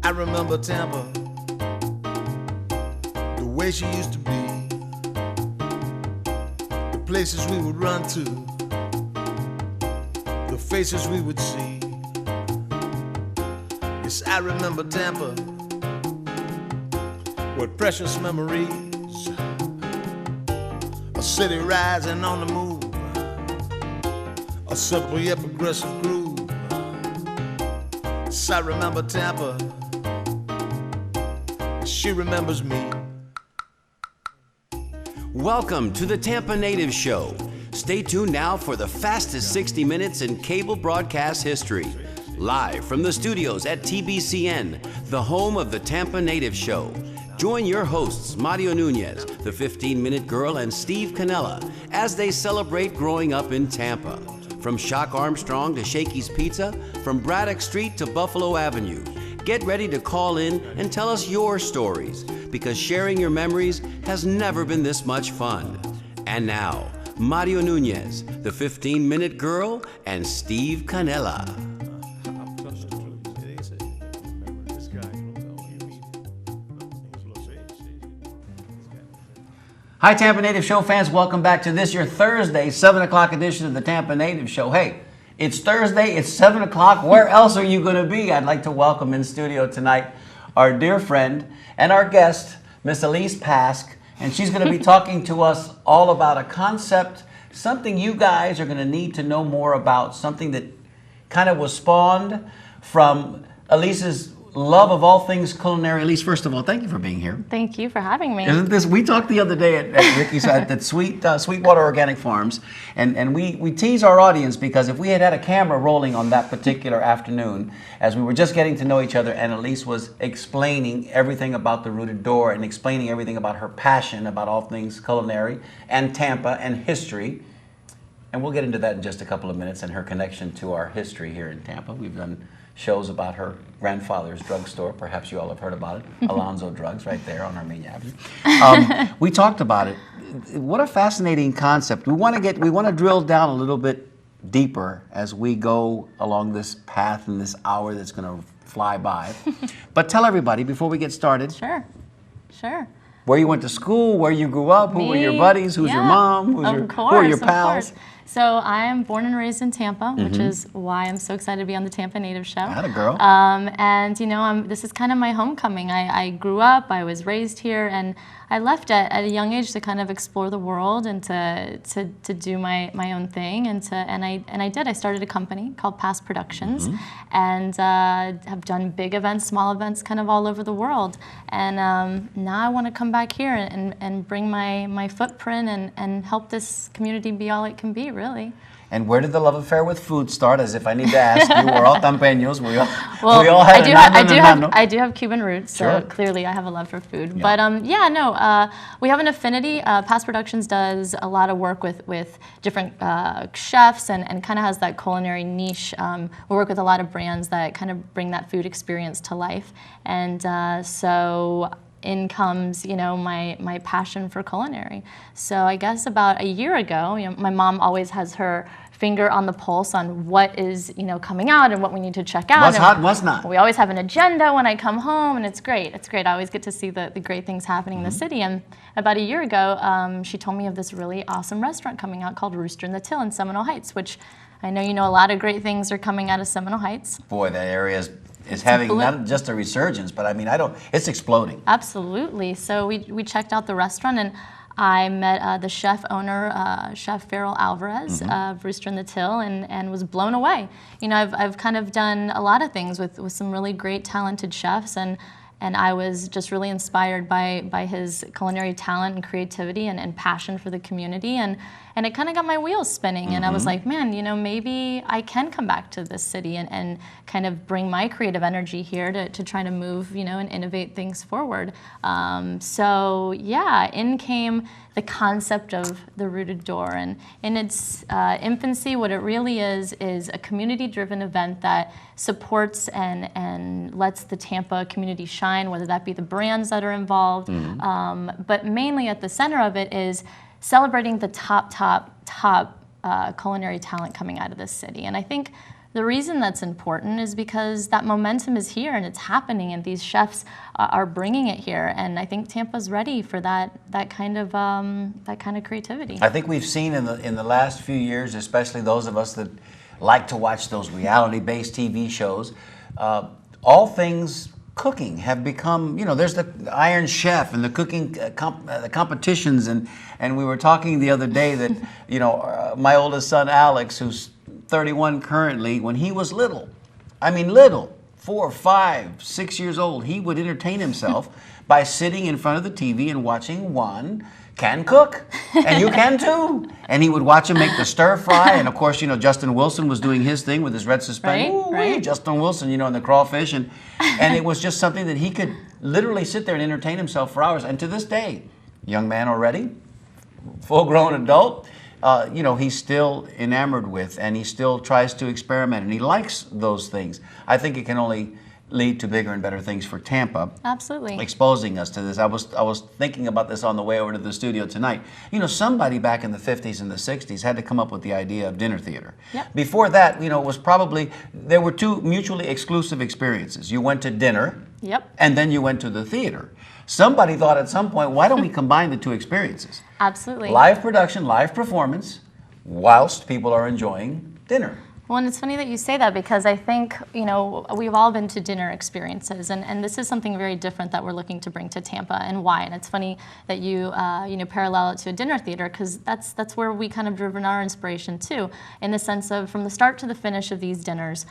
I remember Tampa, the way she used to be, the places we would run to, the faces we would see. Yes, I remember Tampa, with precious memories, a city rising on the move, a simple yet progressive groove. Yes, I remember Tampa, she remembers me. Welcome to the Tampa Native Show. Stay tuned now for the fastest 60 minutes in cable broadcast history. Live from the studios at TBCN, the home of the Tampa Native Show. Join your hosts, Mario Nunez, the 15-Minute Girl, and Steve Canella, as they celebrate growing up in Tampa. From Shock Armstrong to Shakey's Pizza, from Braddock Street to Buffalo Avenue. Get ready to call in and tell us your stories, because sharing your memories has never been this much fun. And now, Mario Nunez, the 15-Minute Girl, and Steve Canella. Hi, Tampa Native Show fans. Welcome back to this, your Thursday, 7 o'clock edition of the Tampa Native Show. Hey, it's Thursday, it's 7 o'clock. Where else are you going to be? I'd like to welcome in studio tonight our dear friend and our guest, Miss Alyse Pask. And she's going to be talking to us all about a concept, something you guys are going to need to know more about, something that kind of was spawned from Alyse's love of all things culinary. Alyse, first of all, thank you for being here. Thank you for having me. Isn't this? We talked the other day at Ricky's at Sweetwater Organic Farms, and we tease our audience because if we had had a camera rolling on that particular afternoon, as we were just getting to know each other, and Alyse was explaining everything about the Rooted Door and explaining everything about her passion about all things culinary and Tampa and history, and we'll get into that in just a couple of minutes and her connection to our history here in Tampa. We've done shows about her grandfather's drugstore. Perhaps you all have heard about it. Alonzo Drugs, right there on Armenia Avenue. We talked about it. What a fascinating concept. We want to drill down a little bit deeper as we go along this path in this hour that's going to fly by. But tell everybody before we get started. Sure. Where you went to school, where you grew up, who were your buddies, who's your mom, who are your pals? So I am born and raised in Tampa, which is why I'm so excited to be on the Tampa Native Show. Atta girl. And you know, this is kind of my homecoming. I grew up, I was raised here, and I left at a young age to kind of explore the world and to do my own thing, and I did. I started a company called Past Productions, and have done big events, small events, kind of all over the world. And now I want to come back here and bring my footprint and help this community be all it can be, really. And where did the love affair with food start? As if I need to ask you, we're all Tampeños. We all had I do have Cuban roots, so clearly I have a love for food. Yeah. But we have an affinity. Past Productions does a lot of work with different chefs and kind of has that culinary niche. We work with a lot of brands that kind of bring that food experience to life, and so in comes, you know, my passion for culinary. So I guess about a year ago, you know, my mom always has her finger on the pulse on what is, you know, coming out and what we need to check out. What's hot, what's not. We always have an agenda when I come home, and it's great. It's great. I always get to see the great things happening in the city. And about a year ago, she told me of this really awesome restaurant coming out called Rooster in the Till in Seminole Heights, which I know you know a lot of great things are coming out of Seminole Heights. Boy, that area is having not just a resurgence, but I mean, it's exploding. Absolutely. So we checked out the restaurant, and I met the chef owner, Chef Farrell Alvarez of Rooster in the Till, and was blown away. You know, I've kind of done a lot of things with some really great, talented chefs, and I was just really inspired by his culinary talent and creativity and passion for the community, and it kind of got my wheels spinning, and I was like, man, you know, maybe I can come back to this city and kind of bring my creative energy here to try to move, you know, and innovate things forward. So yeah, in came the concept of the Rooted Door, and in its infancy, what it really is a community-driven event that supports and lets the Tampa community shine, whether that be the brands that are involved, but mainly at the center of it is celebrating the top culinary talent coming out of this city. And I think The reason that's important is because that momentum is here and it's happening, and these chefs are bringing it here. And I think Tampa's ready for that kind of creativity. I think we've seen in the last few years, especially those of us that like to watch those reality-based TV shows, all things cooking have become, there's the Iron Chef and the cooking the competitions, and we were talking the other day that my oldest son Alex, who's 31 currently, when he was little, 4, 5, 6 years old, he would entertain himself by sitting in front of the TV and watching Juan can cook, and you can too. And he would watch him make the stir fry, and of course, Justin Wilson was doing his thing with his red suspenders. Right. Justin Wilson, and the crawfish, and it was just something that he could literally sit there and entertain himself for hours. And to this day, young man already, full-grown adult, he's still enamored with, and he still tries to experiment, and he likes those things. I think it can only lead to bigger and better things for Tampa. Absolutely. Exposing us to this. I was thinking about this on the way over to the studio tonight. Somebody back in the 50s and the 60s had to come up with the idea of dinner theater. Yep. Before that, it was probably, there were two mutually exclusive experiences. You went to dinner, Yep. and then you went to the theater. Somebody thought at some point, why don't we combine the two experiences? Absolutely. Live production, live performance, whilst people are enjoying dinner. Well, and it's funny that you say that, because I think, we've all been to dinner experiences, and this is something very different that we're looking to bring to Tampa, and why. And it's funny that you, parallel it to a dinner theater, because that's where we kind of driven our inspiration too, in the sense of from the start to the finish of these dinners,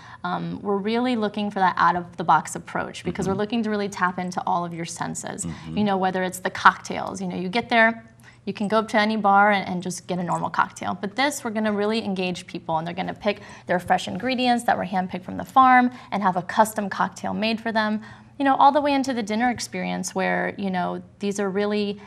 we're really looking for that out-of-the-box approach, because we're looking to really tap into all of your senses. Whether it's the cocktails, you get there, you can go up to any bar and just get a normal cocktail. But this, we're gonna really engage people, and they're gonna pick their fresh ingredients that were handpicked from the farm and have a custom cocktail made for them. All the way into the dinner experience where, these are really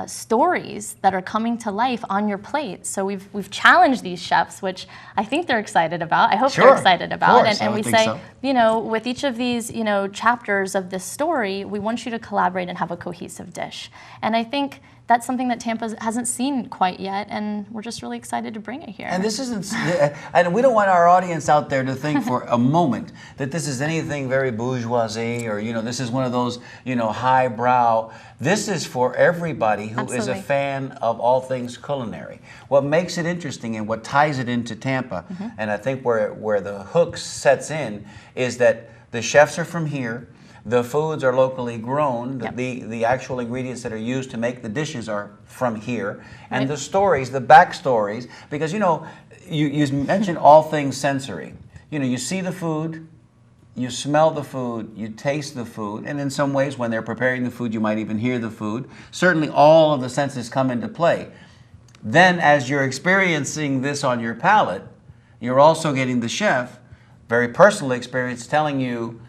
stories that are coming to life on your plate. So we've challenged these chefs, which I think they're excited about. I hope they're excited about. And we say, with each of these, chapters of this story, we want you to collaborate and have a cohesive dish. And I think that's something that Tampa hasn't seen quite yet, and we're just really excited to bring it here. And this isn't, and we don't want our audience out there to think for a moment that this is anything very bourgeoisie, or this is one of those highbrow. This is for everybody who is a fan of all things culinary. What makes it interesting and what ties it into Tampa, and I think where the hook sets in, is that the chefs are from here. The foods are locally grown. Yep. The actual ingredients that are used to make the dishes are from here. And the stories, the backstories, because you mentioned all things sensory. You see the food, you smell the food, you taste the food, and in some ways when they're preparing the food, you might even hear the food. Certainly all of the senses come into play. Then as you're experiencing this on your palate, you're also getting the chef, very personal experience, telling you,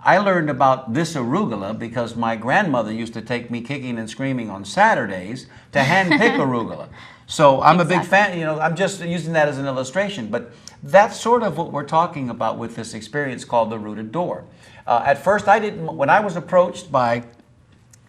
I learned about this arugula because my grandmother used to take me kicking and screaming on Saturdays to hand-pick arugula. So I'm a big fan, I'm just using that as an illustration, but that's sort of what we're talking about with this experience called the Rooted Door. At first, when I was approached by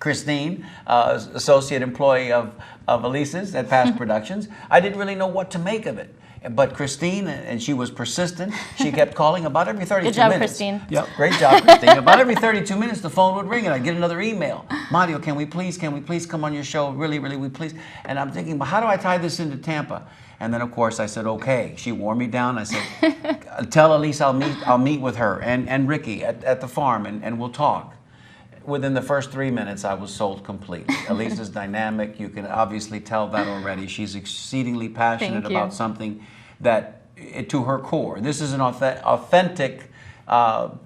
Christine, associate employee of Alyse's at Pask Productions, I didn't really know what to make of it. But Christine, and she was persistent, she kept calling about every 32 minutes. Good job, Christine. Yep, great job, Christine. About every 32 minutes, the phone would ring, and I'd get another email. Mario, can we please come on your show? Really, we please. And I'm thinking, well, how do I tie this into Tampa? And then, of course, I said, okay. She wore me down. I said, tell Alyse I'll meet with her and Ricky at the farm, and we'll talk. Within the first 3 minutes, I was sold completely. Alyse is dynamic. You can obviously tell that already. She's exceedingly passionate about something that, to her core. This is an authentic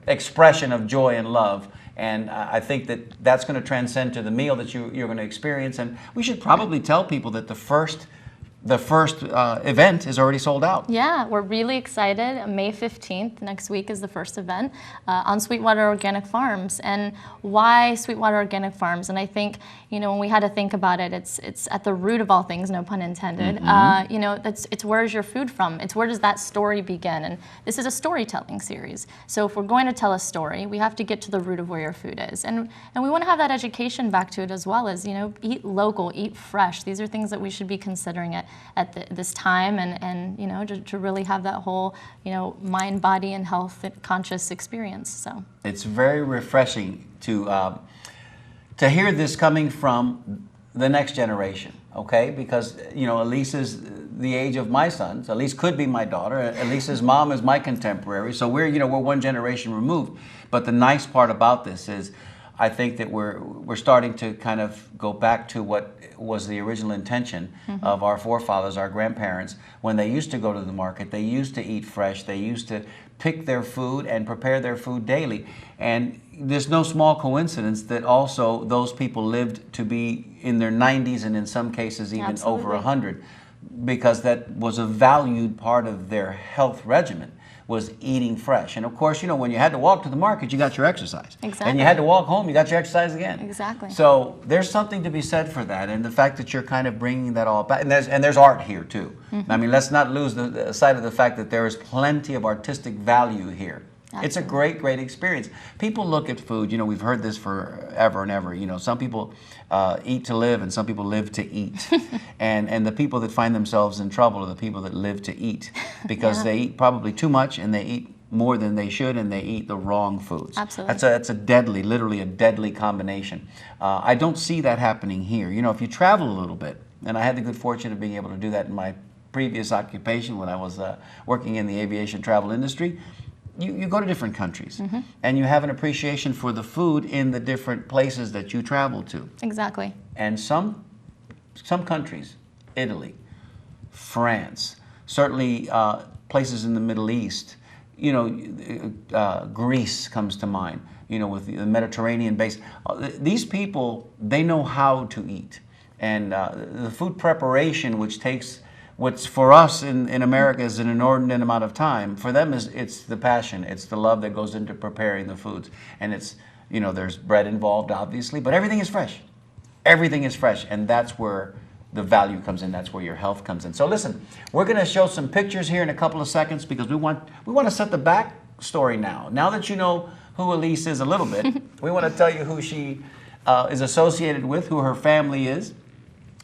expression of joy and love. And I think that's going to transcend to the meal that you're going to experience. And we should probably tell people that the first event is already sold out. Yeah, we're really excited. May 15th, next week, is the first event on Sweetwater Organic Farms. And why Sweetwater Organic Farms? And I think, when we had to think about it, it's at the root of all things, no pun intended. It's where's your food from? It's where does that story begin? And this is a storytelling series. So if we're going to tell a story, we have to get to the root of where your food is. And we want to have that education back to it as well as, eat local, eat fresh. These are things that we should be considering at this time, and you know, to really have that whole, you know, mind, body, and health conscious experience. So it's very refreshing to hear this coming from the next generation. Okay, because you know, Alyse is the age of my sons. Alyse could be my daughter. Alyse's mom is my contemporary. So we're one generation removed. But the nice part about this is, I think that we're starting to kind of go back to what was the original intention of our forefathers, our grandparents, when they used to go to the market. They used to eat fresh. They used to pick their food and prepare their food daily. And there's no small coincidence that also those people lived to be in their 90s and in some cases even Absolutely. over 100, because that was a valued part of their health regimen, was eating fresh. And of course, you know, when you had to walk to the market, you got your exercise. Exactly. And you had to walk home, you got your exercise again. Exactly. So there's something to be said for that, and the fact that you're kind of bringing that all back. And there's art here too. I mean, let's not lose the sight of the fact that there is plenty of artistic value here. Absolutely. It's a great, great experience. People look at food, you know, we've heard this forever and ever. You know, some people eat to live and some people live to eat. and the people that find themselves in trouble are the people that live to eat, because they eat probably too much and they eat more than they should, and they eat the wrong foods. Absolutely. That's a deadly, literally a deadly combination. I don't see that happening here. You know, if you travel a little bit, and I had the good fortune of being able to do that in my previous occupation when I was working in the aviation travel industry, you go to different countries, and you have an appreciation for the food in the different places that you travel to. exactly. And some countries, Italy, France, certainly places in the Middle East, you know, Greece comes to mind, you know, with the Mediterranean base. These people, they know how to eat. And the food preparation, which takes what's for us in America is an inordinate amount of time, for them it's the passion, it's the love that goes into preparing the foods. And it's, you know, there's bread involved obviously, but everything is fresh. Everything is fresh, and that's where the value comes in, that's where your health comes in. So listen, we're gonna show some pictures here in a couple of seconds, because we want to set the back story now. Now that you know who Alyse is a little bit, we want to tell you who she is associated with, who her family is.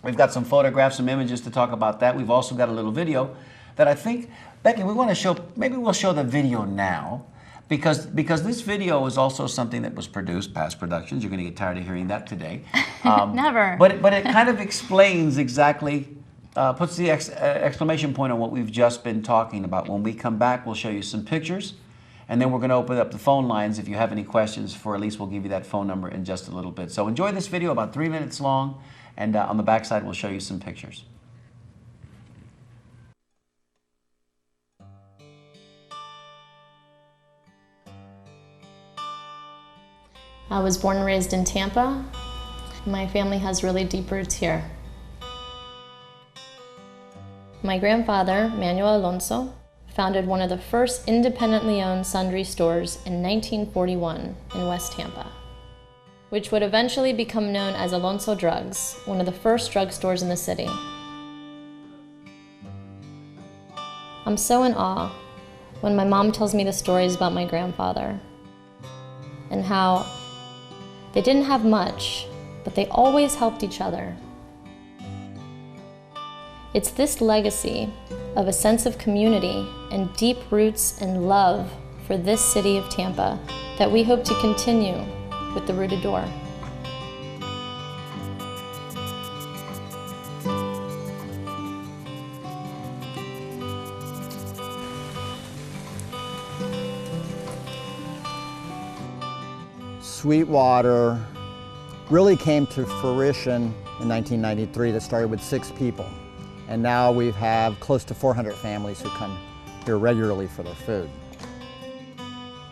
We've got some photographs, some images to talk about that. We've also got a little video that I think, Becky, we want to show, maybe we'll show the video now, because this video is also something that was produced, past productions. You're going to get tired of hearing that today. Never. But it kind of explains exactly, puts the exclamation point on what we've just been talking about. When we come back, we'll show you some pictures, and then we're going to open up the phone lines. If you have any questions for Alyse, we'll give you that phone number in just a little bit. So enjoy this video, about 3 minutes long. And on the back side, we'll show you some pictures. I was born and raised in Tampa. My family has really deep roots here. My grandfather, Manuel Alonso, founded one of the first independently owned sundry stores in 1941 in West Tampa, which would eventually become known as Alonso Drugs, one of the first drugstores in the city. I'm so in awe when my mom tells me the stories about my grandfather and how they didn't have much, but they always helped each other. It's this legacy of a sense of community and deep roots and love for this city of Tampa that we hope to continue with the Rooted Door. Sweetwater really came to fruition in 1993. That started with 6 people. And now we have close to 400 families who come here regularly for their food.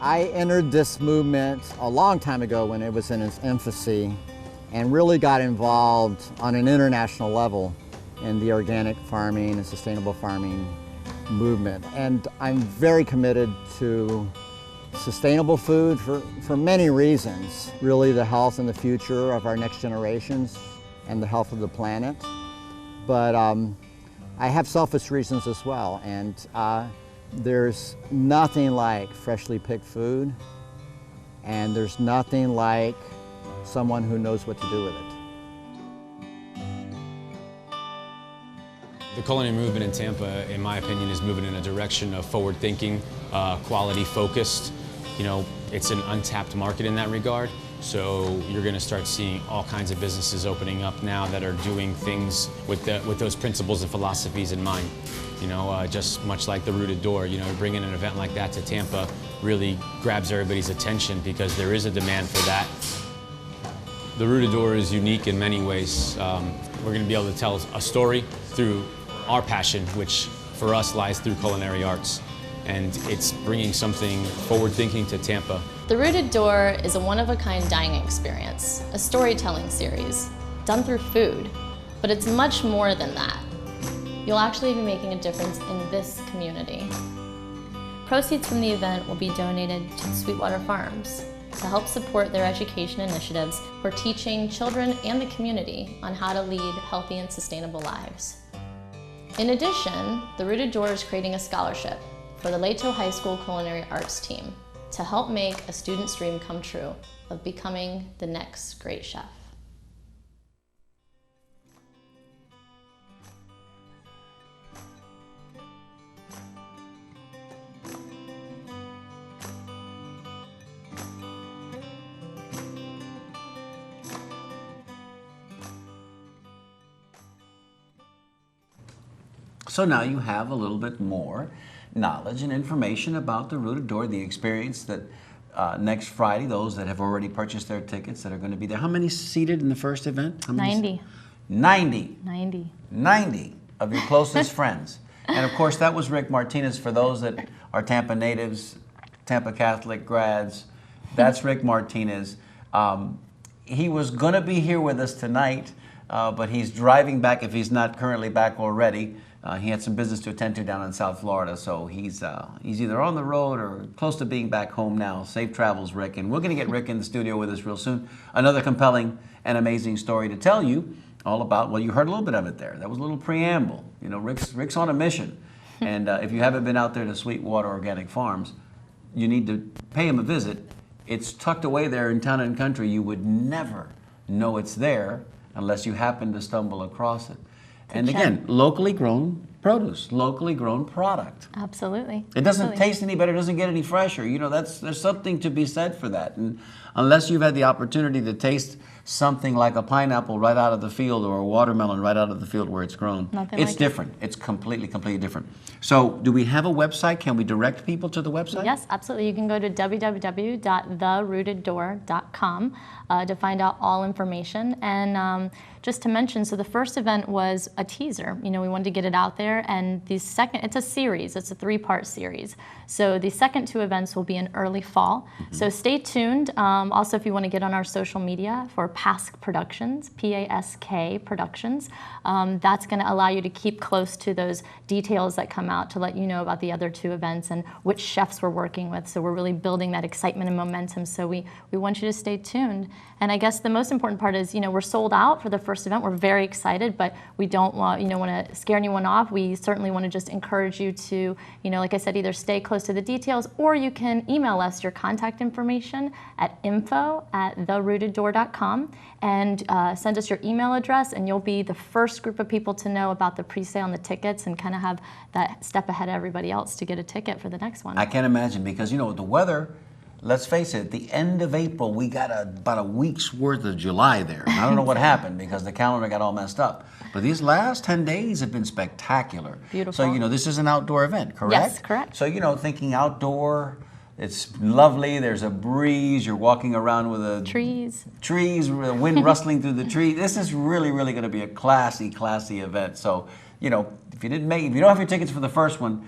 I entered this movement a long time ago when it was in its infancy, and really got involved on an international level in the organic farming and sustainable farming movement. And I'm very committed to sustainable food for many reasons. Really the health and the future of our next generations and the health of the planet. But I have selfish reasons as well, and there's nothing like freshly picked food, and there's nothing like someone who knows what to do with it. The culinary movement in Tampa, in my opinion, is moving in a direction of forward-thinking, quality-focused. You know, it's an untapped market in that regard. So you're going to start seeing all kinds of businesses opening up now that are doing things with those principles and philosophies in mind. You know, just much like the Rooted Door, you know, bringing an event like that to Tampa really grabs everybody's attention because there is a demand for that. The Rooted Door is unique in many ways. We're going to be able to tell a story through our passion, which for us lies through culinary arts. And it's bringing something forward-thinking to Tampa. The Rooted Door is a one-of-a-kind dining experience, a storytelling series, done through food, but it's much more than that. You'll actually be making a difference in this community. Proceeds from the event will be donated to the Sweetwater Farms to help support their education initiatives for teaching children and the community on how to lead healthy and sustainable lives. In addition, the Rooted Door is creating a scholarship for the Leto High School Culinary Arts team to help make a student's dream come true of becoming the next great chef. So now you have a little bit more knowledge and information about the Rooted Door, the experience that next Friday, those that have already purchased their tickets that are going to be there. How many seated in the first event? How many 90. 90. 90 of your closest friends. And of course, that was Rick Martinez. For those that are Tampa natives, Tampa Catholic grads, that's Rick Martinez. He was going to be here with us tonight, but he's driving back if he's not currently back already. He had some business to attend to down in South Florida, so he's either on the road or close to being back home now. Safe travels, Rick. And we're going to get Rick in the studio with us real soon. Another compelling and amazing story to tell you all about. Well, you heard a little bit of it there. That was a little preamble. You know, Rick's on a mission. And if you haven't been out there to Sweetwater Organic Farms, you need to pay him a visit. It's tucked away there in town and country. You would never know it's there unless you happen to stumble across it. And again, locally grown produce, locally grown product. Absolutely. It doesn't taste any better, it doesn't get any fresher. You know, there's something to be said for that. And unless you've had the opportunity to taste something like a pineapple right out of the field or a watermelon right out of the field where it's grown, it's different. It's completely different. So do we have a website? Can we direct people to the website? Yes, absolutely. You can go to www.therooteddoor.com to find out all information. And just to mention, so the first event was a teaser. You know, we wanted to get it out there, and it's a series. It's a 3-part series. So the second 2 events will be in early fall. So stay tuned. Also, if you want to get on our social media for Pask Productions, P-A-S-K Productions, that's going to allow you to keep close to those details that come out to let you know about the other 2 events and which chefs we're working with. So we're really building that excitement and momentum. So we want you to stay tuned. And I guess the most important part is, you know, we're sold out for the first event. We're very excited, but we don't want to scare anyone off. We certainly want to just encourage you to, you know, like I said, either stay close to the details, or you can email us your contact information at info@therooteddoor.com and send us your email address, and you'll be the first group of people to know about the pre-sale on the tickets and kind of have that step ahead of everybody else to get a ticket for the next one. I can't imagine, because, you know, the weather, let's face it, at the end of April, we got about a week's worth of July there. And I don't know what happened because the calendar got all messed up. But these last 10 days have been spectacular. Beautiful. So, you know, this is an outdoor event, correct? Yes, correct. So, you know, thinking outdoor, it's lovely, there's a breeze, you're walking around with trees, wind rustling through the trees. This is really going to be a classy event. So, you know, if you don't have your tickets for the first one,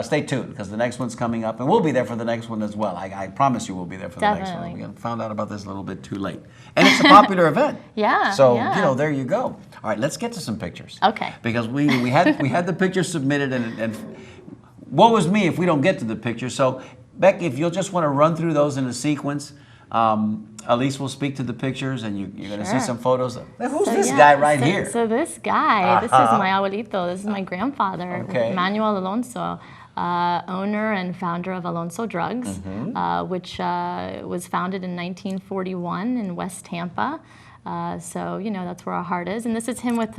stay tuned, because the next one's coming up, and we'll be there for the next one as well. I promise you we'll be there for the next one. We found out about this a little bit too late. And it's a popular event. Yeah. So, you know, there you go. All right, let's get to some pictures. Okay. Because we had the pictures submitted, and woe is me if we don't get to the pictures. So, Becky, if you'll just want to run through those in a sequence, Alyse will speak to the pictures, and you're going to see some photos. Who's this guy right here? So this guy, this is my abuelito. This is my grandfather, Manuel Alonso, owner and founder of Alonso Drugs, which was founded in 1941 in West Tampa. So, you know, that's where our heart is. And this is him with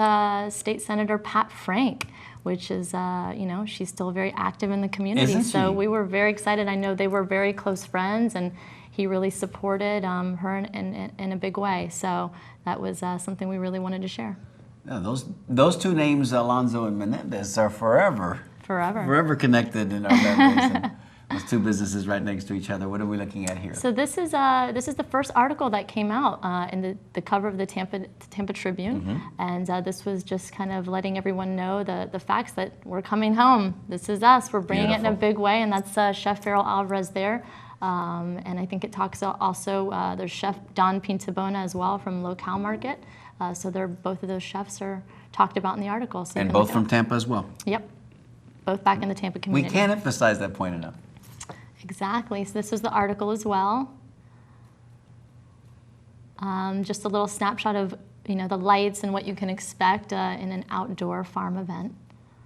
State Senator Pat Frank, which is, you know, she's still very active in the community. Isn't so she? we were very excited. I know they were very close friends, and he really supported her in a big way. So that was something we really wanted to share. Yeah, those two names, Alonso and Menendez, are forever connected in our memories. And those two businesses right next to each other. What are we looking at here? So this is the first article that came out in the cover of the Tampa Tribune, and this was just kind of letting everyone know the facts that we're coming home. This is us. We're bringing it in a big way, and that's Chef Farrell Alvarez there. And I think it talks also, there's Chef Don Pintabona as well from Local Market. So both of those chefs are talked about in the article. So and both from Tampa as well. Yep, both back in the Tampa community. We can't emphasize that point enough. Exactly. So this was the article as well. Just a little snapshot of the lights and what you can expect in an outdoor farm event.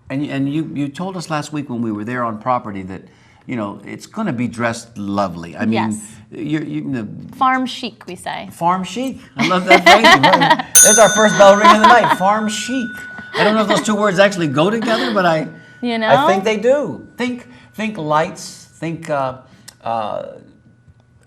And you told us last week when we were there on property that it's going to be dressed lovely. I mean, yes. Farm chic, we say. Farm chic. I love that phrase. There's our first bell ring of the night. Farm chic. I don't know if those two words actually go together, but I think they do. Think lights. Think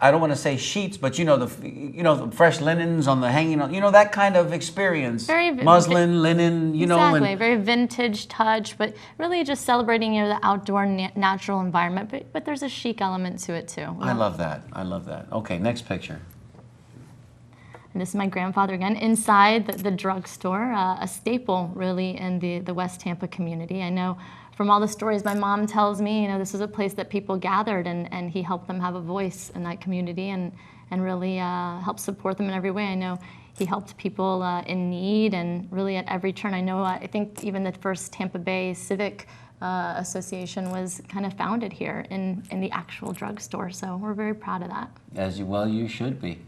I don't want to say sheets, but the fresh linens on the hanging on, that kind of experience. Very muslin, linen, exactly, very vintage touch, but really just celebrating the outdoor natural environment. But there's a chic element to it too. I love that. I love that. Okay, next picture. And this is my grandfather again inside the drugstore, a staple really in the West Tampa community. I know from all the stories my mom tells me, this is a place that people gathered, and he helped them have a voice in that community and really helped support them in every way. I know he helped people in need and really at every turn. I think even the first Tampa Bay Civic Association was kind of founded here in the actual drugstore, so we're very proud of that. As you should be.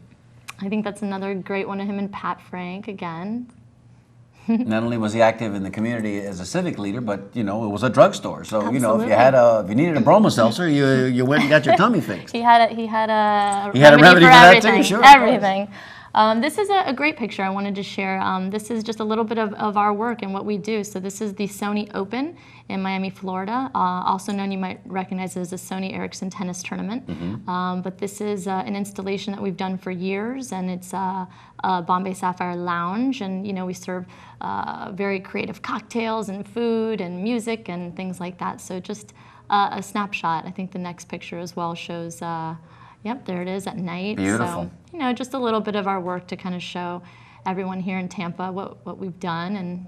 I think that's another great one of him and Pat Frank again. Not only was he active in the community as a civic leader, but it was a drugstore. So Absolutely. if you needed a bromo seltzer, you went and got your tummy fixed. He had a remedy for for that everything. too, sure. Everything. This is a great picture I wanted to share. This is just a little bit of our work and what we do. So this is the Sony Open in Miami, Florida, also known, you might recognize it as the Sony Ericsson Tennis Tournament. But this is an installation that we've done for years, and it's a Bombay Sapphire Lounge, and we serve very creative cocktails and food and music and things like that. So just a snapshot. I think the next picture as well shows. Yep, there it is at night. Beautiful. So, just a little bit of our work to kind of show everyone here in Tampa what we've done and,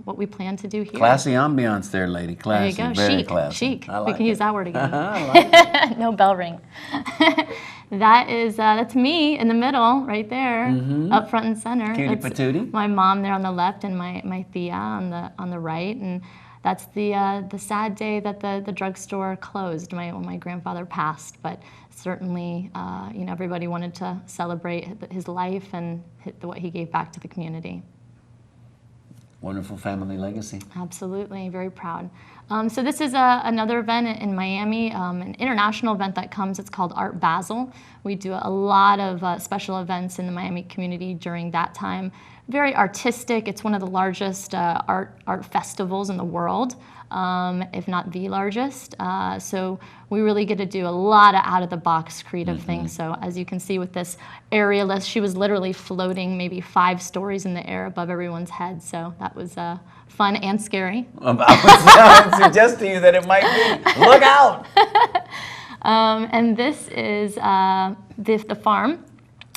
what we plan to do here. Classy ambiance there, lady. Classy. There you go. Very Chic. classy. Chic. I like we can it. use that word again. I like it. No bell ring. That's me in the middle, right there, up front and center. Cutie That's patootie. my mom there on the left and my Thea on the right, and that's the sad day that the drugstore closed. My grandfather passed, but certainly everybody wanted to celebrate his life and what he gave back to the community. Wonderful family legacy. Absolutely, very proud. So this is another event in Miami, an international event that comes. It's called Art Basel. We do a lot of special events in the Miami community during that time. Very artistic. It's one of the largest art festivals in the world, if not the largest. So we really get to do a lot of out-of-the-box creative things. So as you can see with this aerialist, she was literally floating maybe 5 stories in the air above everyone's head. So that was fun and scary. I would suggest to you that it might be. Look out! And this is the farm.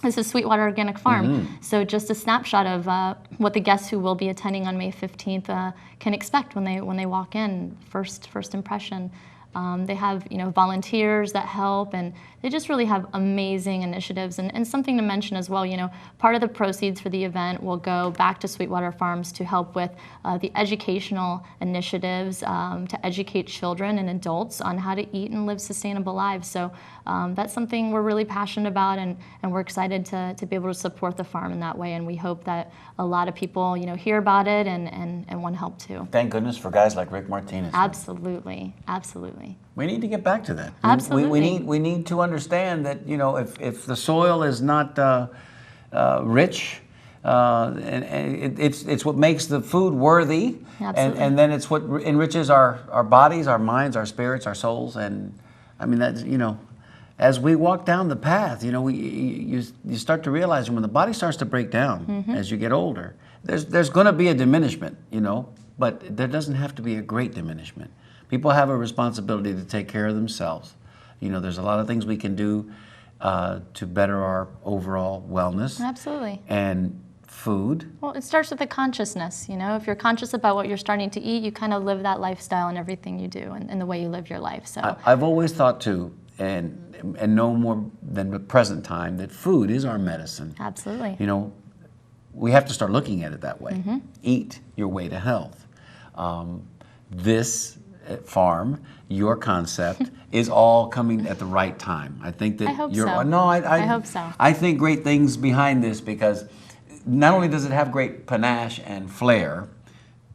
This is Sweetwater Organic Farm. So just a snapshot of what the guests who will be attending on May 15th can expect when they walk in. First impression. They have volunteers that help, and they just really have amazing initiatives. And something to mention as well, part of the proceeds for the event will go back to Sweetwater Farms to help with the educational initiatives to educate children and adults on how to eat and live sustainable lives. So that's something we're really passionate about, and we're excited to be able to support the farm in that way. And we hope that a lot of people hear about it and want to help too. Thank goodness for guys like Rick Martinez. Absolutely, absolutely. We need to get back to that. Absolutely. We need to understand that if the soil is not rich, and it's what makes the food worthy, and then it's what enriches our bodies, our minds, our spirits, our souls, and I mean that's as we walk down the path, you start to realize when the body starts to break down as you get older, there's going to be a diminishment, but there doesn't have to be a great diminishment. People have a responsibility to take care of themselves. There's a lot of things we can do to better our overall wellness. Absolutely. And food. Well, it starts with the consciousness. If you're conscious about what you're starting to eat, you kind of live that lifestyle in everything you do and the way you live your life. So I've always thought too, and no more than the present time, that food is our medicine. Absolutely. We have to start looking at it that way. Eat your way to health. This farm, your concept, is all coming at the right time. I think that I hope you're. So. No, I hope so. I think great things behind this, because not only does it have great panache and flair,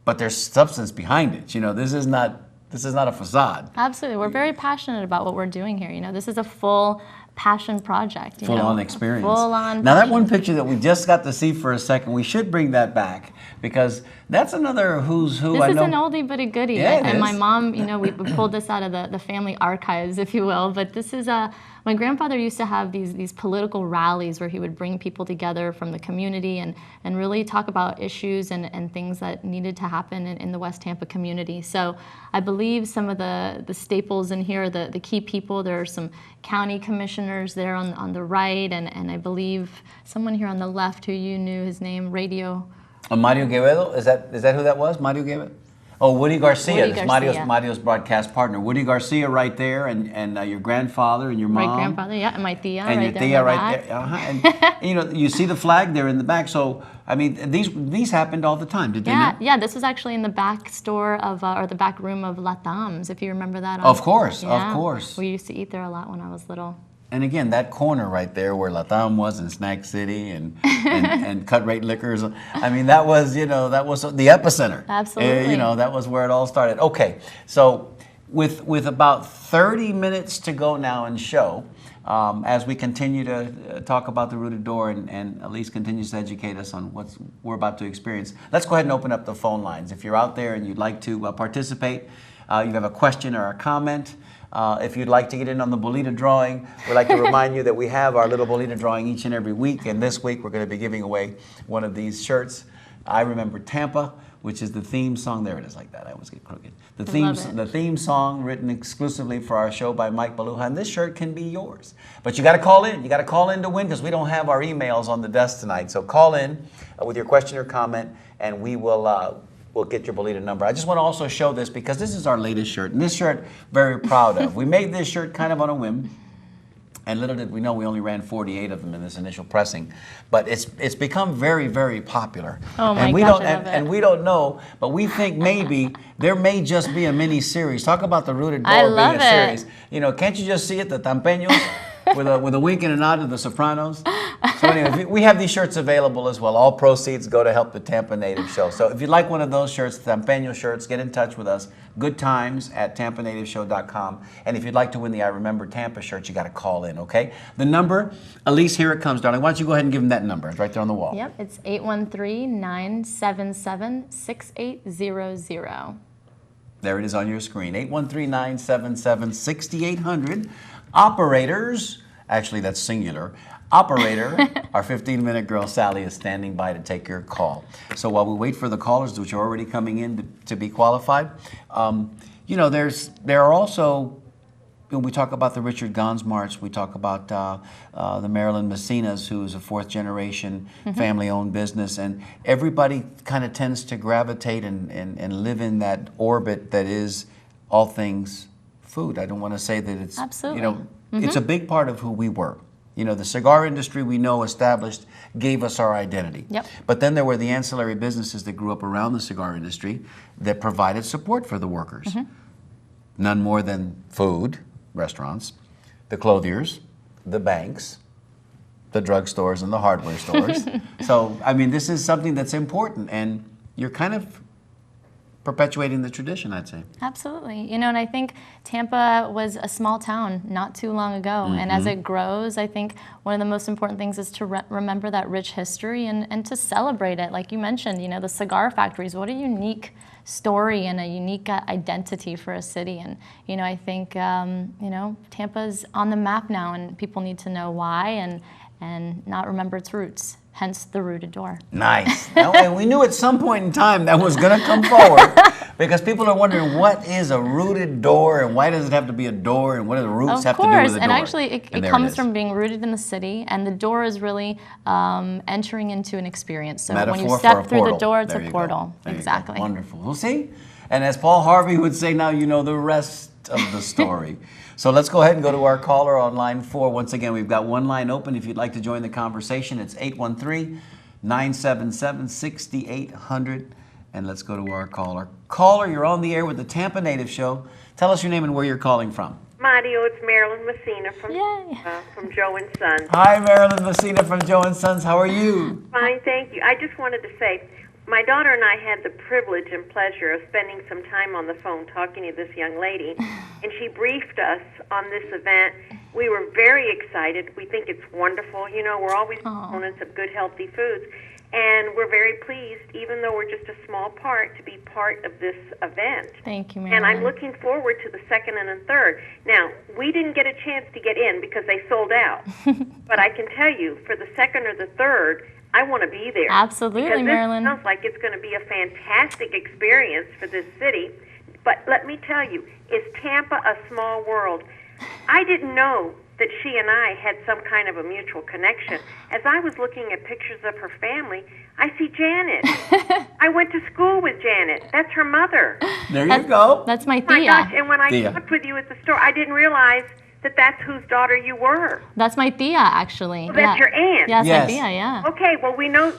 but there's substance behind it. This is not a facade. Absolutely. We're very passionate about what we're doing here. This is a full passion project. Full-on experience. Full-on Now, that passion. one picture that we just got to see for a second, we should bring that back, because that's another who's who. This is an oldie but a goodie. Yeah, and my mom, we pulled this out of the family archives, if you will. But this is my grandfather used to have these political rallies where he would bring people together from the community and really talk about issues and things that needed to happen in the West Tampa community. So I believe some of the staples in here, the key people, there are some county commissioners there on the right, and I believe someone here on the left who you knew his name, Radio. Mario Guevedo? Is that who that was? Mario Guevedo? Oh, Woody Garcia. Woody That's Garcia. Mario's broadcast partner. Woody Garcia right there, and your grandfather and your mom. My grandfather, yeah, and my tia and right your there. tia right there. And you see the flag there in the back. So I mean, these happened all the time. Did they not? Yeah. This was actually in the back store of or the back room of La Tam's, if you remember that. Of course. We used to eat there a lot when I was little. And again, that corner right there where Latam was in Snack City and Cut Rate Liquors, I mean, that was the epicenter. Absolutely. That was where it all started. Okay, so with about 30 minutes to go now in show, as we continue to talk about the Rooted Door and Alyse continues to educate us on what we're about to experience, let's go ahead and open up the phone lines. If you're out there and you'd like to participate, you have a question or a comment, if you'd like to get in on the Bolita drawing, we'd like to remind you that we have our little Bolita drawing each and every week, and this week we're going to be giving away one of these shirts. I Remember Tampa, which is the theme song. There it is, like that. I always get crooked. The theme song written exclusively for our show by Mike Baluja, and this shirt can be yours. But you got to call in. You got to call in to win, because we don't have our emails on the desk tonight. So call in with your question or comment, and we will. We'll get your Bolita number. I just want to also show this, because this is our latest shirt, and this shirt, very proud of. We made this shirt kind of on a whim, and little did we know we only ran 48 of them in this initial pressing, but it's become very, very popular. Oh my and we gosh, don't, I love it. And we don't know, but we think maybe there may just be a mini series. Talk about the Rooted Door I being love a it. series. Can't you just see it, the Tampeños? with a wink and a nod to the Sopranos. So anyway, we have these shirts available as well. All proceeds go to help the Tampa Native Show. So if you'd like one of those shirts, Tampeño shirts, get in touch with us. Good times at tampanativeshow.com. And if you'd like to win the I Remember Tampa shirt, you got to call in, okay? The number, Alyse, here it comes, darling. Why don't you go ahead and give them that number? It's right there on the wall. Yep, it's 813-977-6800. There it is on your screen, 813-977-6800. Operators, actually that's singular, operator, our 15-minute girl Sally is standing by to take your call. So while we wait for the callers, which are already coming in to be qualified, there are also, when we talk about the Richard Gansmarts, we talk about the Marilyn Messinas, who is a fourth-generation family-owned business, and everybody kind of tends to gravitate and live in that orbit that is all things food. I don't want to say that it's, Absolutely. It's a big part of who we were. The cigar industry we know established gave us our identity. Yep. But then there were the ancillary businesses that grew up around the cigar industry that provided support for the workers. None more than food, restaurants, the clothiers, the banks, the drugstores, and the hardware stores. So, I mean, this is something that's important, and you're kind of perpetuating the tradition, I'd say. Absolutely. You know, and I think Tampa was a small town not too long ago. And as it grows, I think one of the most important things is to remember that rich history and to celebrate it. Like you mentioned, you know, the cigar factories, what a unique story and a unique identity for a city. And, you know, I think, you know, Tampa's on the map now, and people need to know why and not remember its roots. Hence the rooted door. Nice. Now, and we knew at some point in time that was going to come forward because people are wondering what is a rooted door and why does it have to be a door and what do the roots have to do with the door? And actually it comes from being rooted in the city, and the door is really entering into an experience. So Metaphor when you step through portal. the door, it's There a you portal. go. Exactly. Wonderful. Well, see? And as Paul Harvey would say, now you know the rest of the story. So let's go ahead and go to our caller on line 4. Once again, we've got one line open. If you'd like to join the conversation, it's 813-977-6800. And let's go to our caller. Caller, you're on the air with the Tampa Native Show. Tell us your name and where you're calling from. Mario, it's Marilyn Messina from Joe and Sons. Hi, Marilyn Messina from Joe and Sons. How are you? Fine, thank you. I just wanted to say, my daughter and I had the privilege and pleasure of spending some time on the phone talking to this young lady, and she briefed us on this event. We were very excited. We think it's wonderful. You know, we're always proponents of good, healthy foods, and we're very pleased, even though we're just a small part, to be part of this event. Thank you, Marilyn. And I'm looking forward to the second and the third. Now, we didn't get a chance to get in because they sold out, but I can tell you, for the second or the third, I want to be there. Absolutely, Marilyn. It sounds like it's going to be a fantastic experience for this city. But let me tell you, is Tampa a small world? I didn't know that she and I had some kind of a mutual connection. As I was looking at pictures of her family, I see Janet. I went to school with Janet. That's her mother. There you go. That's my Oh my Thea. gosh, and when I talked with you at the store, I didn't realize that that's whose daughter you were. That's my Thea, actually. Well, that's your aunt. Yes, Yes. my Thea, yeah. Okay, well, we know,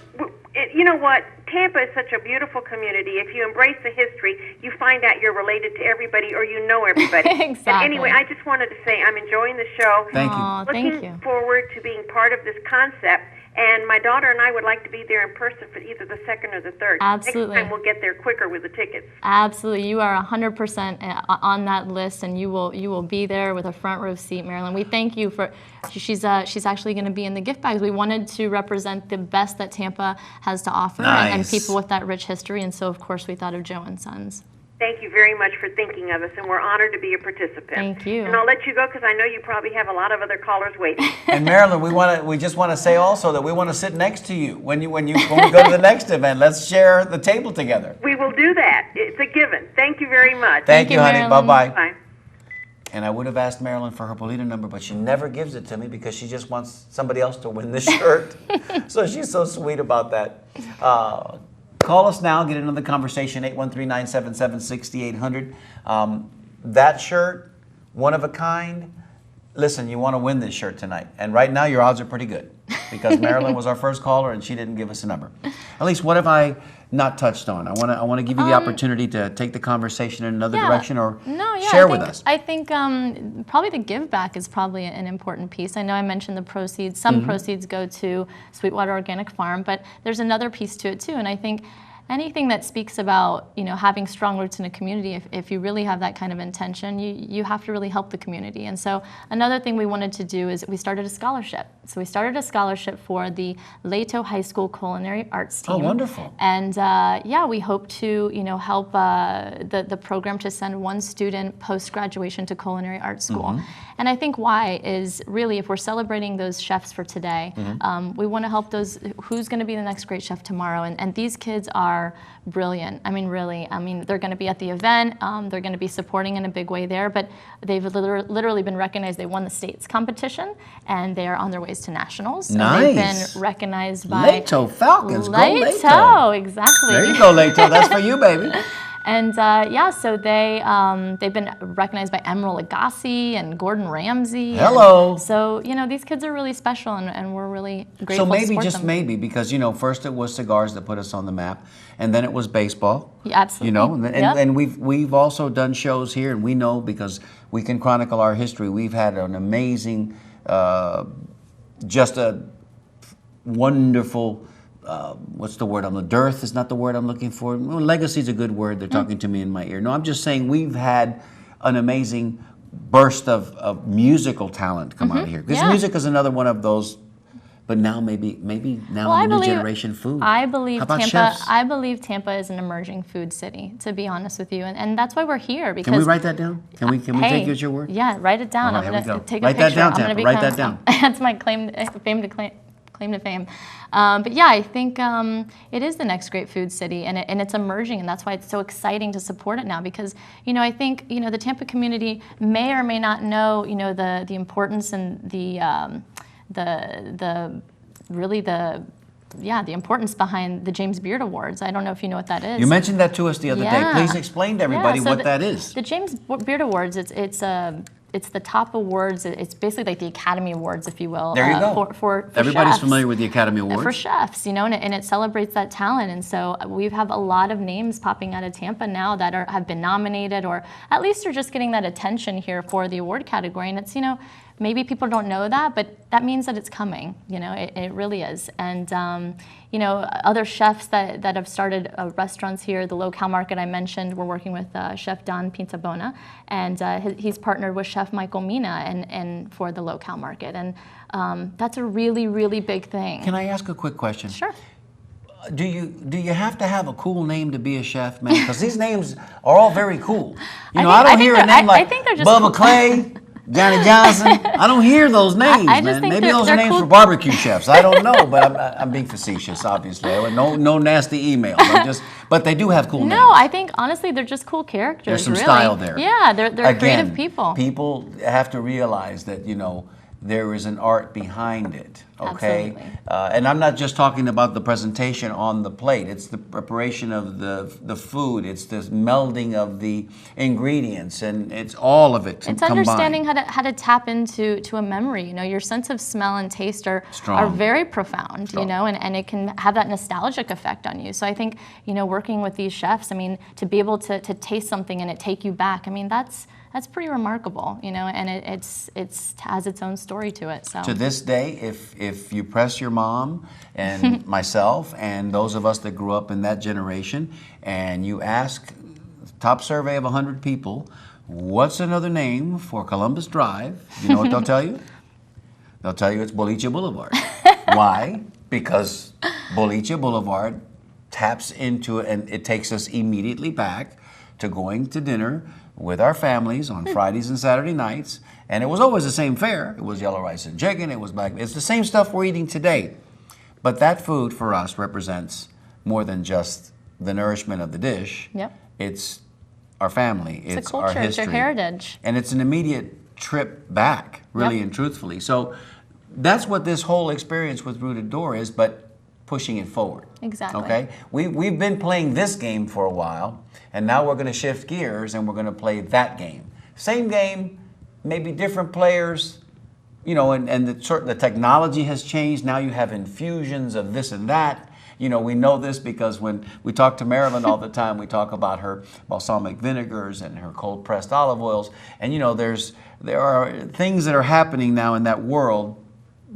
you know what? Tampa is such a beautiful community. If you embrace the history, you find out you're related to everybody or you know everybody. Exactly. And anyway, I just wanted to say I'm enjoying the show. Thank you. Aw, thank you. Looking forward to being part of this concept. And my daughter and I would like to be there in person for either the second or the third. Absolutely. Next time we'll get there quicker with the tickets. Absolutely, you are 100% on that list, and you will be there with a front row seat, Marilyn. We thank you for. She's actually going to be in the gift bags. We wanted to represent the best that Tampa has to offer, and Nice. people with that rich history. And so, of course, we thought of Joe and Sons. Thank you very much for thinking of us, and we're honored to be a participant. Thank you. And I'll let you go because I know you probably have a lot of other callers waiting. And Marilyn, we just want to say also that we want to sit next to you when we go to the next event. Let's share the table together. We will do that. It's a given. Thank you very much. Thank you, honey. Marilyn. Bye-bye. Bye. And I would have asked Marilyn for her Polita number, but she never gives it to me because she just wants somebody else to win the shirt. So she's so sweet about that. Call us now, get into the conversation, 813-977-6800. That shirt, one of a kind. Listen, you want to win this shirt tonight. And right now, your odds are pretty good because Marilyn was our first caller and she didn't give us a number. Alyse, what have I not touched on? I want to give you the opportunity to take the conversation in another direction or share with us. I think probably the give back is probably an important piece. I know I mentioned the proceeds. Some proceeds go to Sweetwater Organic Farm, but there's another piece to it too. And I think anything that speaks about, you know, having strong roots in a community, if you really have that kind of intention, you have to really help the community. And so another thing we wanted to do is we started a scholarship. So we started a scholarship for the Leto High School Culinary Arts Team. Oh, wonderful. And we hope to, you know, help the program to send one student post-graduation to culinary art school. And I think why is really, if we're celebrating those chefs for today, we want to help those, who's going to be the next great chef tomorrow. And these kids are brilliant. I mean, really. I mean, they're going to be at the event. They're going to be supporting in a big way there. But they've literally been recognized. They won the state's competition, and they are on their ways to nationals. Nice. They've been recognized by Leto Falcons. Go Leto. Leto, exactly. There you go, Leto. That's for you, baby. And so they've been recognized by Emeril Lagasse and Gordon Ramsay. Hello. So, you know, these kids are really special, and we're really grateful So maybe, to support just them. maybe, because, you know, first it was cigars that put us on the map, and then it was baseball. Yeah, absolutely. You know, and, Yep. and we've also done shows here, and we know because we can chronicle our history. We've had an amazing, just a wonderful what's the word? Dearth is not the word I'm looking for. Well, legacy is a good word. They're talking to me in my ear. No, I'm just saying we've had an amazing burst of musical talent come out of here. Because music is another one of those. But now maybe now in the new generation food. I believe How about Tampa. chefs? I believe Tampa is an emerging food city. To be honest with you, and that's why we're here. Because Can we write that down? Can we take you at your word? Yeah, write it down. All right, I'm here we gonna go. take Write a that picture. down, I'm gonna Tampa. Write that down. That's my claim to fame. But yeah, I think it is the next great food city, and it's emerging, and that's why it's so exciting to support it now. Because I think the Tampa community may or may not know the importance and the importance behind the James Beard Awards. I don't know if you know what that is. You mentioned that to us the other day. Please explain to everybody what that is. The James Beard Awards, it's the top awards. It's basically like the Academy Awards, if you will. There you go. For Everybody's chefs. familiar with the Academy Awards. For chefs, and it celebrates that talent. And so we have a lot of names popping out of Tampa now that have been nominated, or at least are just getting that attention here for the award category. And it's, maybe people don't know that, but that means that it's coming. It really is. And other chefs that have started restaurants here, the locale market I mentioned, we're working with Chef Don Pintabona, and he's partnered with Chef Michael Mina and for the locale market. And that's a really, really big thing. Can I ask a quick question? Sure. Do you have to have a cool name to be a chef, man? Because these names are all very cool. I don't hear a name like Bubba cool. Clay, Johnny Johnson. I don't hear those names, I just man. think Maybe they're those are names cool. for barbecue chefs. I don't know, but I'm being facetious, obviously. No nasty emails. But they do have cool names. No, I think honestly they're just cool characters. There's some really. style there. Yeah, they're Again, creative people. People have to realize that there is an art behind it, okay? Absolutely. And I'm not just talking about the presentation on the plate. It's the preparation of the food. It's the melding of the ingredients, and it's all of it It's combined. understanding how to tap into a memory. Your sense of smell and taste are very profound. Strong. And it can have that nostalgic effect on you. So I think working with these chefs, to be able to taste something and it take you back. That's pretty remarkable, and it has its own story to it. So to this day, if you press your mom and myself and those of us that grew up in that generation, and you ask, top survey of 100 people, what's another name for Columbus Drive? You know what they'll tell you? They'll tell you it's Boliche Boulevard. Why? Because Boliche Boulevard taps into it, and it takes us immediately back to going to dinner with our families on Fridays and Saturday nights, and it was always the same fare. It was yellow rice and chicken. It was it's the same stuff we're eating today. But that food for us represents more than just the nourishment of the dish. Yep. It's our family. It's a our culture. history. It's your heritage. And it's an immediate trip back, really and truthfully. So that's what this whole experience with Rooted Door is, but pushing it forward. Exactly. Okay? We've been playing this game for a while, and now we're going to shift gears and we're going to play that game. Same game, maybe different players, and the technology has changed. Now you have infusions of this and that. We know this because when we talk to Marilyn all the time, we talk about her balsamic vinegars and her cold pressed olive oils. And there are things that are happening now in that world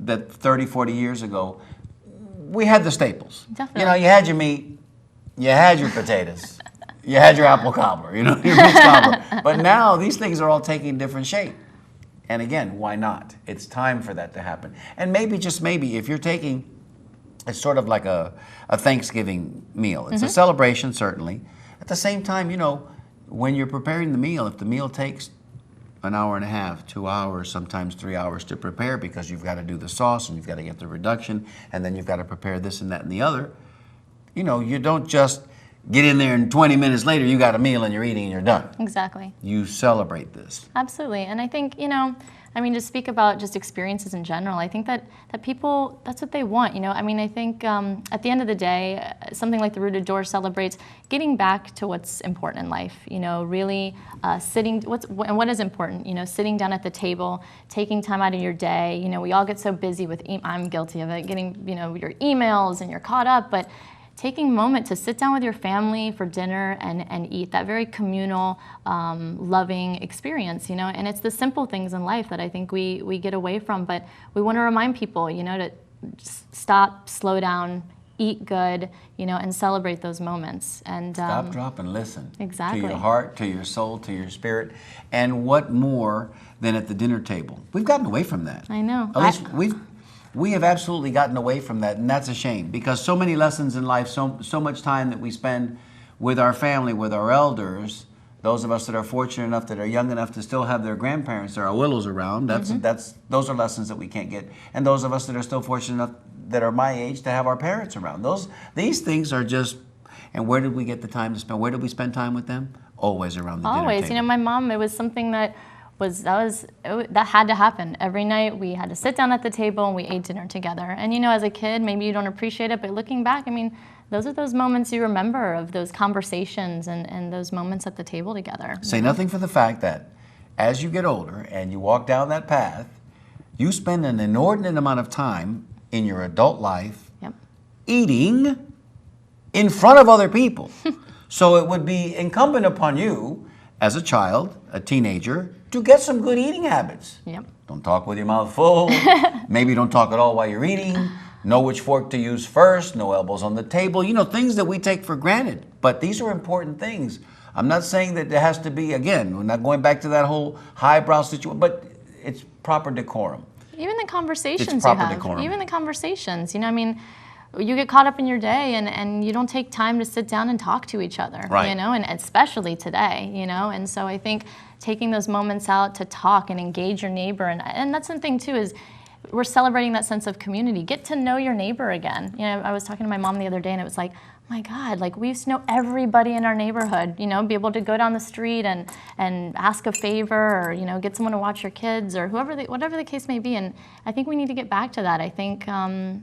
that 30, 40 years ago, we had the staples. Definitely. You had your meat, you had your potatoes, you had your apple cobbler, your mixed cobbler. But now these things are all taking different shape. And again, why not? It's time for that to happen. And maybe, just maybe, if you're taking, it's sort of like a Thanksgiving meal. It's a celebration, certainly. At the same time, when you're preparing the meal, if the meal takes an hour and a half, 2 hours, sometimes 3 hours to prepare, because you've got to do the sauce and you've got to get the reduction, and then you've got to prepare this and that and the other. You don't just get in there and 20 minutes later you got a meal and you're eating and you're done. Exactly. You celebrate this. Absolutely. And I think, to speak about just experiences in general, I think that people, that's what they want, I think at the end of the day, something like the Rooted Door celebrates getting back to what's important in life, really sitting, what is important, sitting down at the table, taking time out of your day. We all get so busy with, I'm guilty of it, getting, your emails and you're caught up, but taking a moment to sit down with your family for dinner and eat, that very communal, loving experience, and it's the simple things in life that I think we get away from, but we want to remind people, to stop, slow down, eat good, you know, and celebrate those moments. And stop, drop, and listen. Exactly. To your heart, to your soul, to your spirit. And what more than at the dinner table? We've gotten away from that. I know. At least we have absolutely gotten away from that, and that's a shame, because so many lessons in life, so much time that we spend with our family, with our elders, those of us that are fortunate enough, that are young enough to still have their grandparents or our willows around, those are lessons that we can't get. And those of us that are still fortunate enough, that are my age, to have our parents around. These things are just, and where did we get the time to spend? Where did we spend time with them? Always around the dinner table. Always. You know, my mom, it was something that had to happen. Every night we had to sit down at the table and we ate dinner together. And you know, as a kid, maybe you don't appreciate it, but looking back, I mean, those are those moments you remember, of those conversations and those moments at the table together. Say nothing for the fact that as you get older and you walk down that path, you spend an inordinate amount of time in your adult life eating in front of other people. So it would be incumbent upon you as a child, a teenager, to get some good eating habits. Yep. Don't talk with your mouth full. Maybe don't talk at all while you're eating. Know which fork to use first. No elbows on the table. You know, things that we take for granted. But these are important things. I'm not saying that there has to be, again, we're not going back to that whole highbrow situation, but it's proper decorum. Even the conversations It's proper you have. decorum. Even the conversations. You know, I mean, you get caught up in your day and you don't take time to sit down and talk to each other, right. You know, and especially today, you know, and so I think taking those moments out to talk and engage your neighbor, and that's the thing too, is we're celebrating that sense of community. Get to know your neighbor again. You know, I was talking to my mom the other day and it was like, my God, like we used to know everybody in our neighborhood, you know, be able to go down the street and ask a favor, or, you know, get someone to watch your kids, or whatever the case may be. And I think we need to get back to that. I think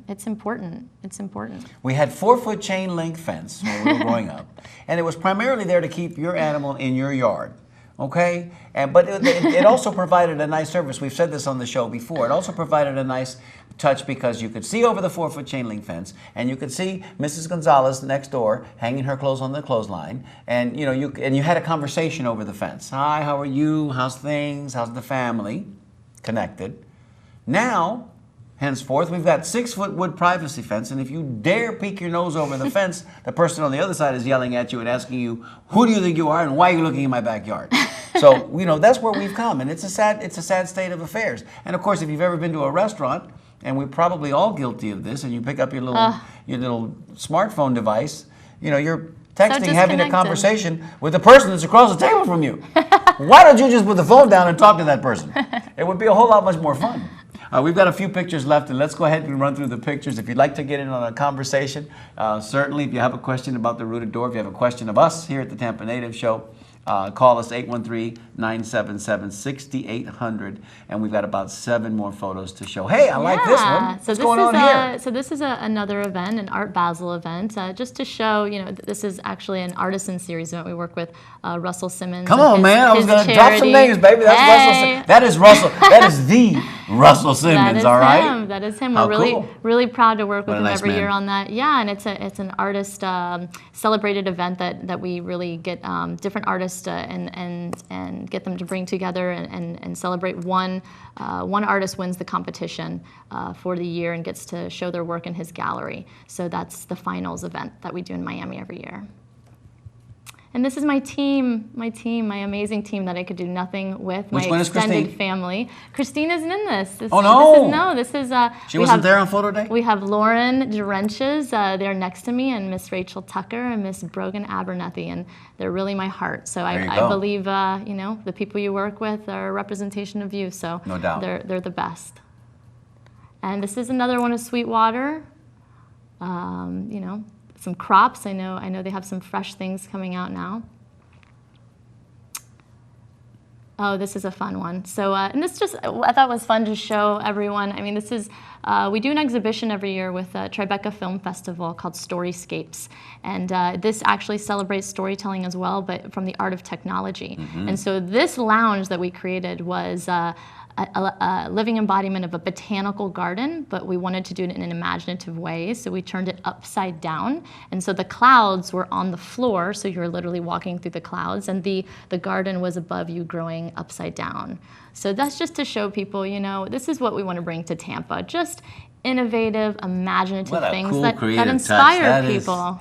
it's important. It's important. We had 4-foot chain link fence when we were growing up, and it was primarily there to keep your animal in your yard. Okay, but it also provided a nice service. We've said this on the show before. It also provided a nice touch because you could see over the 4-foot chain link fence, and you could see Mrs. Gonzalez next door hanging her clothes on the clothesline, and you know you had a conversation over the fence. Hi, how are you? How's things? How's the family? Connected. Now, henceforth, we've got 6-foot wood privacy fence, and if you dare peek your nose over the fence, the person on the other side is yelling at you and asking you, "Who do you think you are, and why are you looking in my backyard?" So, you know, that's where we've come, and it's a sad state of affairs. And of course, if you've ever been to a restaurant, and we're probably all guilty of this, and you pick up your little smartphone device, you know, you're texting, having a conversation with the person that's across the table from you. Why don't you just put the phone down and talk to that person? It would be a whole lot much more fun. We've got a few pictures left, and let's go ahead and run through the pictures. If you'd like to get in on a conversation, certainly if you have a question about the rooted door, if you have a question of us here at the Tampa Native Show, call us 813-977-6800, and we've got about 7 more photos to show. Hey, I like this one. What's going on here? So this is another event, an Art Basel event, just to show, you know, this is actually an artisan series event. We work with Russell Simmons. Come on, man. I was going to drop some names, baby. That's Russell. That is Russell. That is the Russell Simmons, all right? That is him. How We're really proud to work with him nice every man. year on that. Yeah, and it's an artist celebrated event that we really get different artists and get them to bring together and celebrate one artist wins the competition for the year and gets to show their work in his gallery. So that's the finals event that we do in Miami every year. And this is my team, my amazing team that I could do nothing with. Which my one is extended Christine? family. Christine isn't in this. Oh, no. This is She wasn't there on photo day? We have Lauren Durenches, they're next to me, and Miss Rachel Tucker and Miss Brogan Abernethy, and they're really my heart. So I believe, you know, the people you work with are a representation of you. So no doubt. They're the best. And this is another one of Sweetwater. You know, some crops. I know they have some fresh things coming out now. Oh, this is a fun one. So, and this I thought was fun to show everyone. I mean, this is, we do an exhibition every year with Tribeca Film Festival called Storyscapes. And this actually celebrates storytelling as well, but from the art of technology. Mm-hmm. And so this lounge that we created was a living embodiment of a botanical garden, but we wanted to do it in an imaginative way, so we turned it upside down. And so the clouds were on the floor, so you were literally walking through the clouds, and the garden was above you growing upside down. So that's just to show people, you know, this is what we want to bring to Tampa. Just innovative, imaginative What a things cool, that creative touch. inspire That is- people.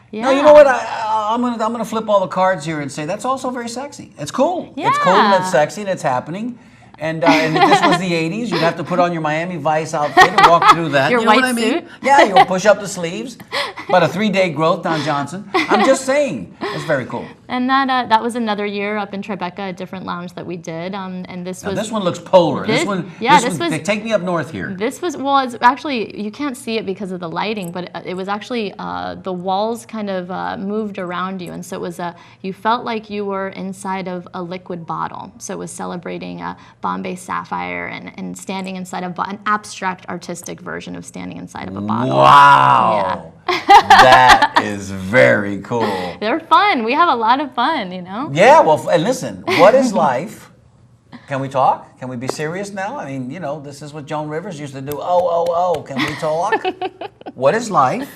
Yeah. No, you know what? I'm gonna flip all the cards here and say that's also very sexy. It's cool. It's cool and it's Yeah. sexy and it's happening. And if this was the 80s, you'd have to put on your Miami Vice outfit and walk through that. Your you know white what I mean? suit. Yeah, you'll push up the sleeves. About a 3-day growth, Don Johnson. I'm just saying, it's very cool. And that was another year up in Tribeca, a different lounge that we did. And this Now, was this one looks polar. This- This one, yeah, this this one, was- take me up north here. This was, well, it's actually, you can't see it because of the lighting, but it was actually, the walls kind of moved around you. And so it was you felt like you were inside of a liquid bottle. So it was celebrating Bombay Sapphire and standing inside of an abstract artistic version of standing inside of a bottle. Wow. That is very cool. They're fun. We have a lot of fun, you know? Yeah, well, and listen, what is life? Can we talk? Can we be serious now? I mean, you know, this is what Joan Rivers used to do. Oh, can we talk? What is life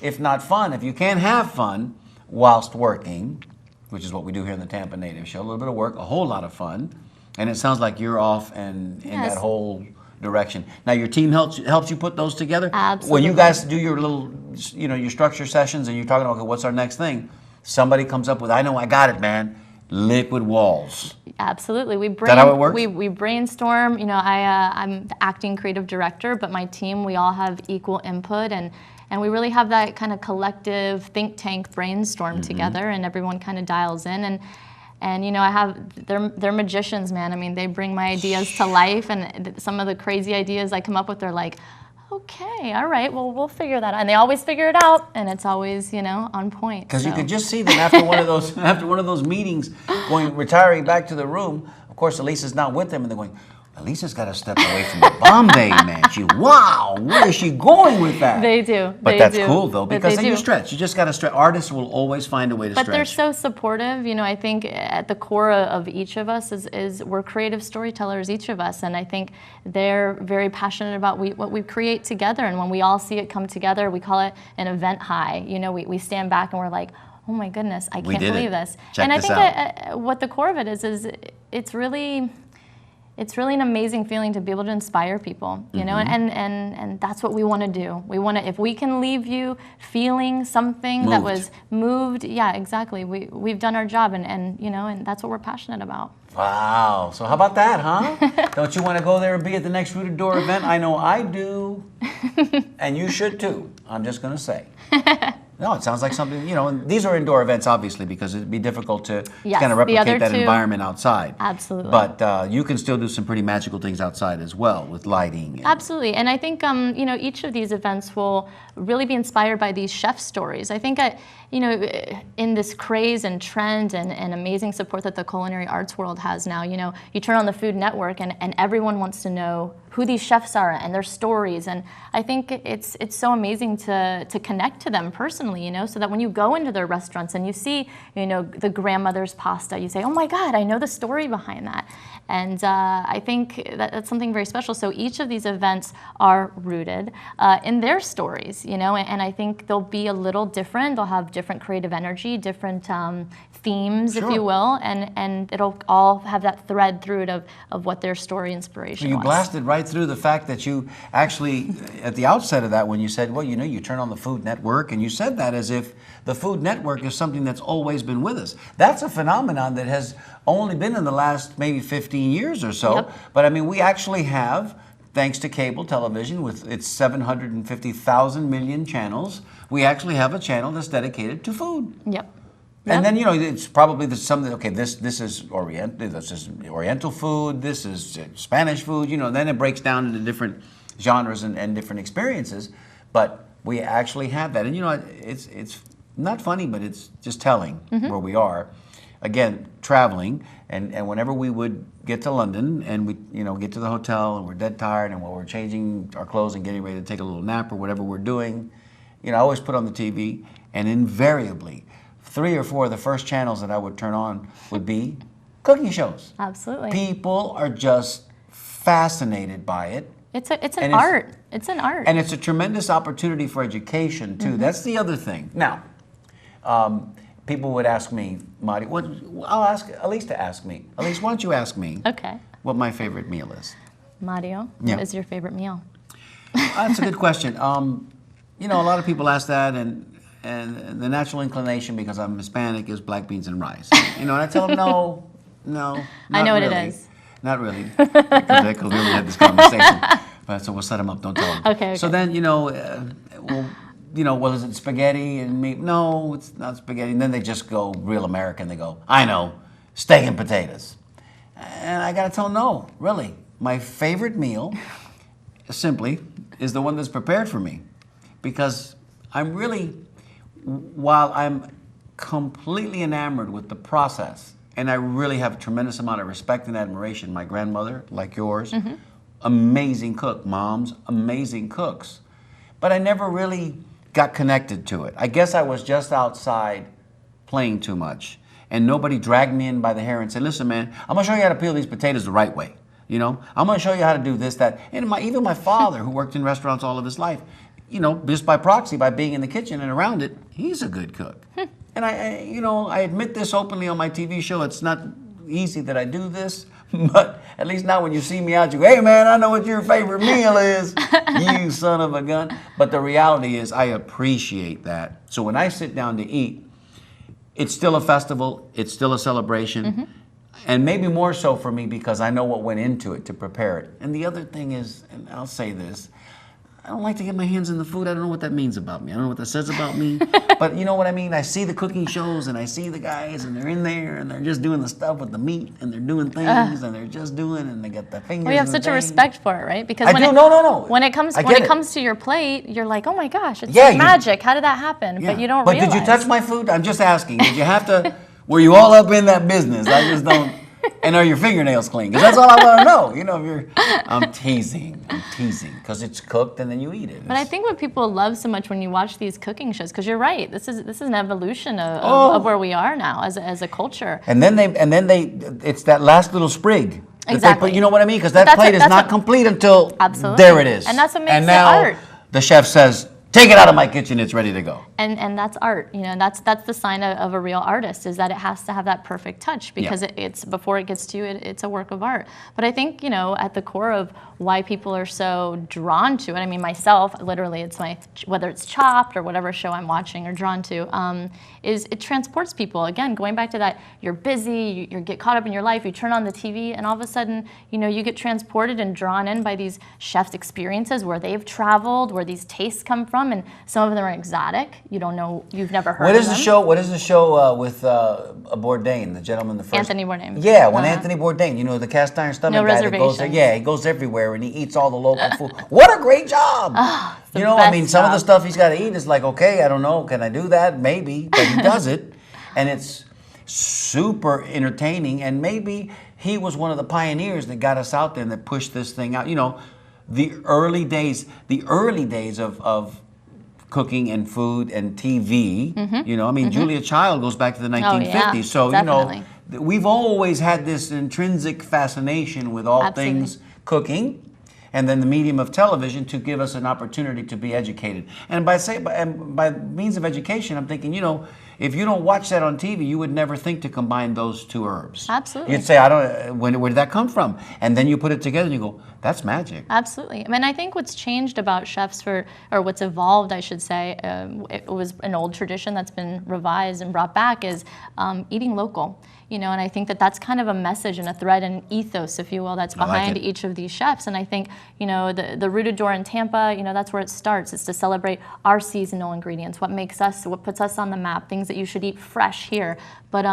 if not fun? If you can't have fun whilst working, which is what we do here in the Tampa Native Show, a little bit of work, a whole lot of fun, and it sounds like you're off and in Yes. that whole direction. Now, your team helps you put those together? Absolutely. When you guys do your little, you know, your structure sessions and you're talking about, okay, what's our next thing? Somebody comes up with, I know, I got it, man. Liquid walls. Absolutely. We that how it works? We brainstorm. You know, I'm the acting creative director, but my team, we all have equal input, and we really have that kind of collective think tank brainstorm together, and everyone kind of dials in. And you know, they're magicians, man. I mean, they bring my ideas to life, and some of the crazy ideas I come up with, they're like, okay, all right, well, we'll figure that out. And they always figure it out, and it's always, you know, on point. Because you so. could just see them after one of those meetings, retiring back to the room. Of course, Alyse's not with them, and they're going, Alyse's got to step away from the Bombay, man. Wow, where is she going with that? They do. But they that's do. cool, though, But because they then you do. stretch. You just got to stretch. Artists will always find a way to But stretch. they're so supportive. You know, I think at the core of each of us is we're creative storytellers, each of us. And I think they're very passionate about what we create together. And when we all see it come together, we call it an event high. You know, we stand back and we're like, oh my goodness, I can't did believe it. this. Check and I this think out. what the core of it is it's really an amazing feeling to be able to inspire people, you know, and that's what we want to do. We want to, if we can leave you feeling something that was moved, yeah, exactly. We've done our job, and you know, and that's what we're passionate about. Wow. So how about that, huh? Don't you want to go there and be at the next Rooted Door event? I know I do. And you should too. I'm just going to say. No, it sounds like something, you know, and these are indoor events, obviously, because it'd be difficult to Yes, kind of the other replicate that two- environment outside. Absolutely. But you can still do some pretty magical things outside as well with lighting. And Absolutely, and I think you know, each of these events will really be inspired by these chef stories. I think you know, in this craze and trend and amazing support that the culinary arts world has now, you know, you turn on the Food Network and everyone wants to know who these chefs are and their stories, and I think it's so amazing to connect to them personally, you know, so that when you go into their restaurants and you see, you know, the grandmother's pasta, you say, oh my God, I know the story behind that. And I think that's something very special. So each of these events are rooted in their stories, you know, and I think they'll be a little different. They'll have different creative energy, different themes, Sure. if you will, and it'll all have that thread through it of what their story inspiration So you was. blasted right through the fact that you actually, at the outset of that, when you said, well, you know, you turn on the Food Network, and you said that as if the Food Network is something that's always been with us. That's a phenomenon that has only been in the last maybe 15 years or so. Yep. But I mean, we actually have, thanks to cable television with its 750,000 million channels, we actually have a channel that's dedicated to food. Yep. And then, you know, it's probably something, okay, this is Oriental food, this is Spanish food, you know, then it breaks down into different genres and different experiences. But we actually have that. And, you know, it's not funny, but it's just telling where we are. Again, traveling, and whenever we would get to London and we, you know, get to the hotel and we're dead tired, and while we're changing our clothes and getting ready to take a little nap or whatever we're doing, you know, I always put on the TV, and invariably, 3 or 4 of the first channels that I would turn on would be cooking shows. Absolutely. People are just fascinated by it. It's an And art. It's an art. And it's a tremendous opportunity for education, too. That's the other thing. Now, people would ask me, Marty, I'll ask Alyse to ask me. Alyse, why don't you ask me Okay. what my favorite meal is? Mario, Yeah. what is your favorite meal? That's a good question. You know, a lot of people ask that, and the natural inclination, because I'm Hispanic, is black beans and rice. You know, and I tell them, no, I know what really. it is. Not really, because we already had this conversation. But so we'll set them up. Don't tell them. Okay. So then, well, is it spaghetti and meat? No, it's not spaghetti. And then they just go real American. They go, I know, steak and potatoes. And I got to tell them, no, really. My favorite meal, simply, is the one that's prepared for me. Because I'm really, while I'm completely enamored with the process, and I really have a tremendous amount of respect and admiration. My grandmother, like yours, amazing cook. Moms, amazing cooks. But I never really got connected to it. I guess I was just outside playing too much. And nobody dragged me in by the hair and said, listen, man, I'm going to show you how to peel these potatoes the right way. You know, I'm going to show you how to do this, that. And even my father, who worked in restaurants all of his life, you know, just by proxy, by being in the kitchen and around it, he's a good cook. And I admit this openly on my TV show. It's not easy that I do this, but at least now when you see me out, you go, hey man, I know what your favorite meal is, you son of a gun. But the reality is I appreciate that. So when I sit down to eat, it's still a festival, it's still a celebration, and maybe more so for me because I know what went into it to prepare it. And the other thing is, and I'll say this, I don't like to get my hands in the food. I don't know what that means about me. I don't know what that says about me. But you know what I mean? I see the cooking shows and I see the guys and they're in there and they're just doing the stuff with the meat and they're doing things and they're just doing and they got the fingers. Well, you have such a respect for it, right? Because when it comes to your plate, you're like, oh my gosh, it's like magic. How did that happen? Yeah. But you don't But realize. did you touch my food? I'm just asking. Did you have to? Were you all up in that business? I just don't. And are your fingernails clean? Because that's all I want to know. You know, if you're, I'm teasing, because it's cooked and then you eat it. But I think what people love so much when you watch these cooking shows, because you're right, this is an evolution of where we are now as a culture. And then it's that last little sprig. Exactly. You know what I mean? Because that plate is not complete until there it is. And that's what makes and it now art. The chef says, take it out of my kitchen, it's ready to go. And that's art, you know, that's the sign of a real artist, is that it has to have that perfect touch, because it's before it gets to you, it's a work of art. But I think, you know, at the core of why people are so drawn to it, I mean, myself, literally, it's whether it's Chopped or whatever show I'm watching or drawn to, is it transports people. Again, going back to that, you're busy, you get caught up in your life, you turn on the TV, and all of a sudden, you know, you get transported and drawn in by these chefs' experiences where they've traveled, where these tastes come from, and some of them are exotic. You don't know, you've never heard of them. What is the show with Bourdain, the gentleman, the first? Anthony Bourdain. Yeah, when Anthony Bourdain, you know, the cast iron stomach No guy that goes there. reservations. Yeah, he goes everywhere and he eats all the local food. What a great job! You know, I mean, some of the stuff he's got to eat is like, okay, I don't know, can I do that? Maybe, but he does it, and it's super entertaining. And maybe he was one of the pioneers that got us out there and that pushed this thing out. You know, the early days of cooking and food and TV. You know, I mean, Julia Child goes back to the 1950s. So, definitely. you know, we've always had this intrinsic fascination with all things cooking, and then the medium of television to give us an opportunity to be educated. And by means of education, I'm thinking, you know, if you don't watch that on TV, you would never think to combine those two herbs. Absolutely. You'd say, where did that come from? And then you put it together and you go, that's magic. Absolutely. I mean, I think what's changed about chefs or what's evolved, I should say, it was an old tradition that's been revised and brought back, is eating local. You know, and I think that that's kind of a message and a thread and ethos, if you will, that's behind each of these chefs. And I think, you know, the Rooted Door in Tampa, you know, that's where it starts. It's to celebrate our seasonal ingredients, what puts us on the map, things that you should eat fresh here. But,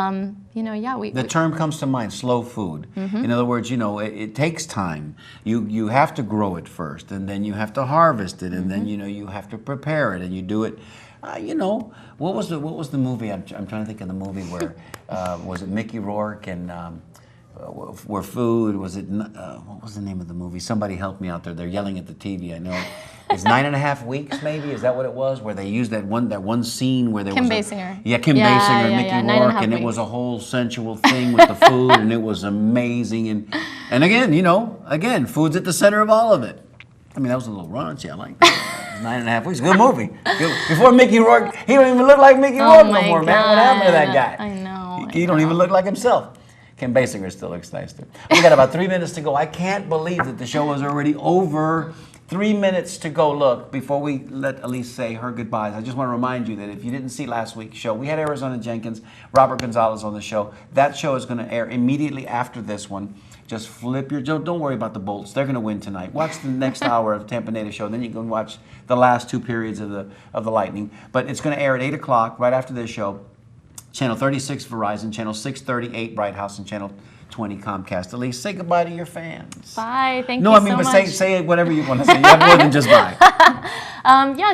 you know, yeah, the term comes to mind, slow food. In other words, you know, it takes time. You have to grow it first, and then you have to harvest it, and then, you know, you have to prepare it, and you do it. You know, what was the movie? I'm trying to think of the movie where was it Mickey Rourke and where food was it? What was the name of the movie? Somebody help me out there. They're yelling at the TV. I know it's 9.5 weeks. Maybe is that what it was? Where they used that one scene where there Kim was Basinger. Kim Basinger and Mickey Rourke, and it was a whole sensual thing with the food, and it was amazing. And again, you know, food's at the center of all of it. I mean, that was a little raunchy. I like that. 9.5 weeks. Good movie. Before Mickey Rourke, he don't even look like Mickey Rourke no more, man. What happened to that guy? I know. He don't even look like himself. Kim Basinger still looks nice, too. We got about 3 minutes to go. I can't believe that the show is already over. 3 minutes to go. Look, before we let Alyse say her goodbyes, I just want to remind you that if you didn't see last week's show, we had Arizona Jenkins, Robert Gonzalez on the show. That show is going to air immediately after this one. Just flip your, don't worry about the Bolts. They're going to win tonight. Watch the next hour of the Tampa Native Show. Then you can watch the last 2 periods of the Lightning. But it's going to air at 8 o'clock right after this show. Channel 36 Verizon, Channel 638 Bright House, and Channel 20 Comcast. Alyse, say goodbye to your fans. Bye. Thank no, you I mean, so but much. say whatever you want to say. You have more than just bye.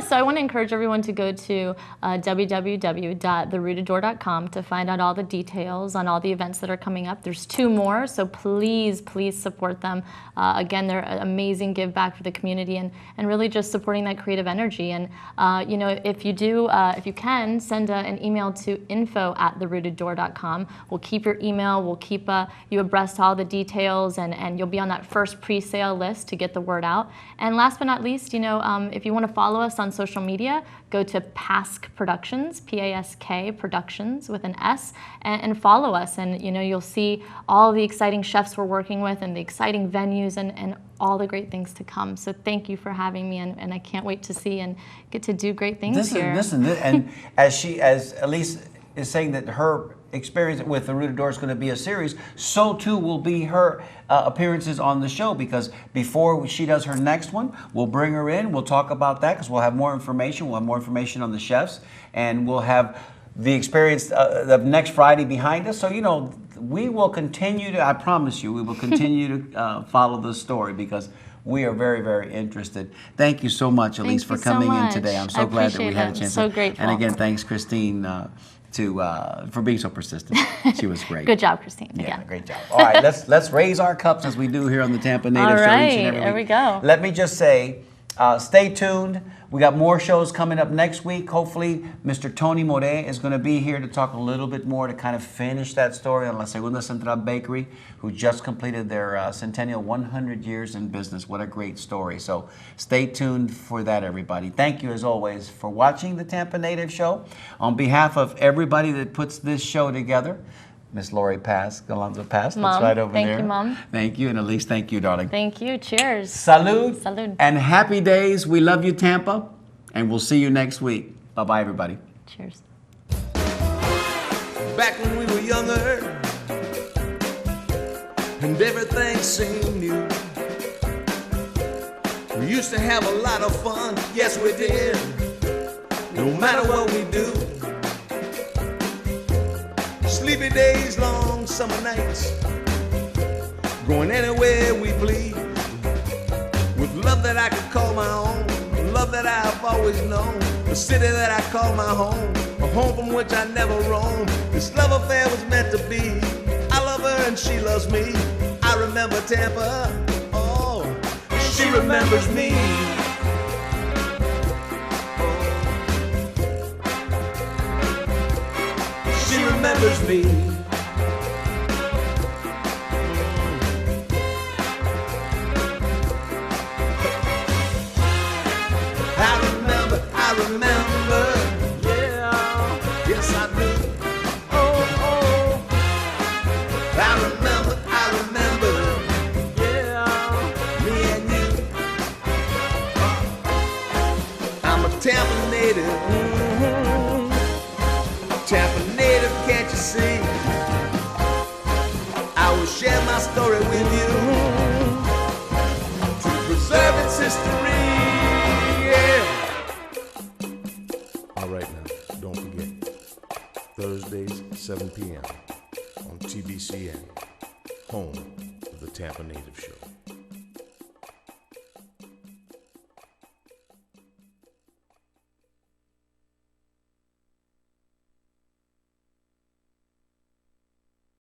So I want to encourage everyone to go to www.therooteddoor.com to find out all the details on all the events that are coming up. There's 2 more, so please support them. Again, they're an amazing give back for the community and really just supporting that creative energy. And if you can, send an email to info@therooteddoor.com. We'll keep your email. We'll keep you abreast of all the details, and you'll be on that first pre-sale list to get the word out. And last but not least, if you want to follow us on social media, go to Pask Productions, P-A-S-K Productions with an S, and follow us. And you'll see all the exciting chefs we're working with and the exciting venues and all the great things to come. So thank you for having me, and I can't wait to see and get to do great things here. And as Alyse is saying that her experience with the Rooted Door is going to be a series, so too will be her appearances on the show, because before she does her next one, we'll bring her in, we'll talk about that, because we'll have more information. We'll have more information on the chefs, and we'll have the experience of next Friday behind us. So, we will continue to, I promise you, we will continue to follow the story, because we are very, very interested. Thank you so much, Alyse, for coming in today. I'm so glad that we had a chance. So grateful. And again, thanks, Christine, for being so persistent. She was great. Good job, Christine. Yeah, great job. All right, let's raise our cups as we do here on the Tampa Native Show each and every week. There we go. Let me just say, stay tuned. We got more shows coming up next week. Hopefully, Mr. Tony More is going to be here to talk a little bit more to kind of finish that story on La Segunda Central Bakery, who just completed their centennial 100 years in business. What a great story. So stay tuned for that, everybody. Thank you, as always, for watching the Tampa Native Show. On behalf of everybody that puts this show together, Miss Lori Pask, Alonzo Pask, that's right over there. Thank you, Mom. Thank you, and Alyse, thank you, darling. Thank you. Cheers. Salud. Salud. And happy days. We love you, Tampa, and we'll see you next week. Bye-bye, everybody. Cheers. Back when we were younger and everything seemed new, we used to have a lot of fun, yes we did, no matter what we do. Sleepy days, long summer nights, going anywhere we please, with love that I could call my own, love that I've always known, the city that I call my home, a home from which I never roam. This love affair was meant to be. I love her and she loves me. I remember Tampa, oh, she remembers me. She remembers me. I remember, yeah, yes I do. Oh, oh, I remember, yeah, me and you. I'm a Tampa native, Tampa native, can't you see? I will share my story with you to preserve its history. Don't forget, Thursdays, 7 p.m. on TBCN, home of the Tampa Native Show.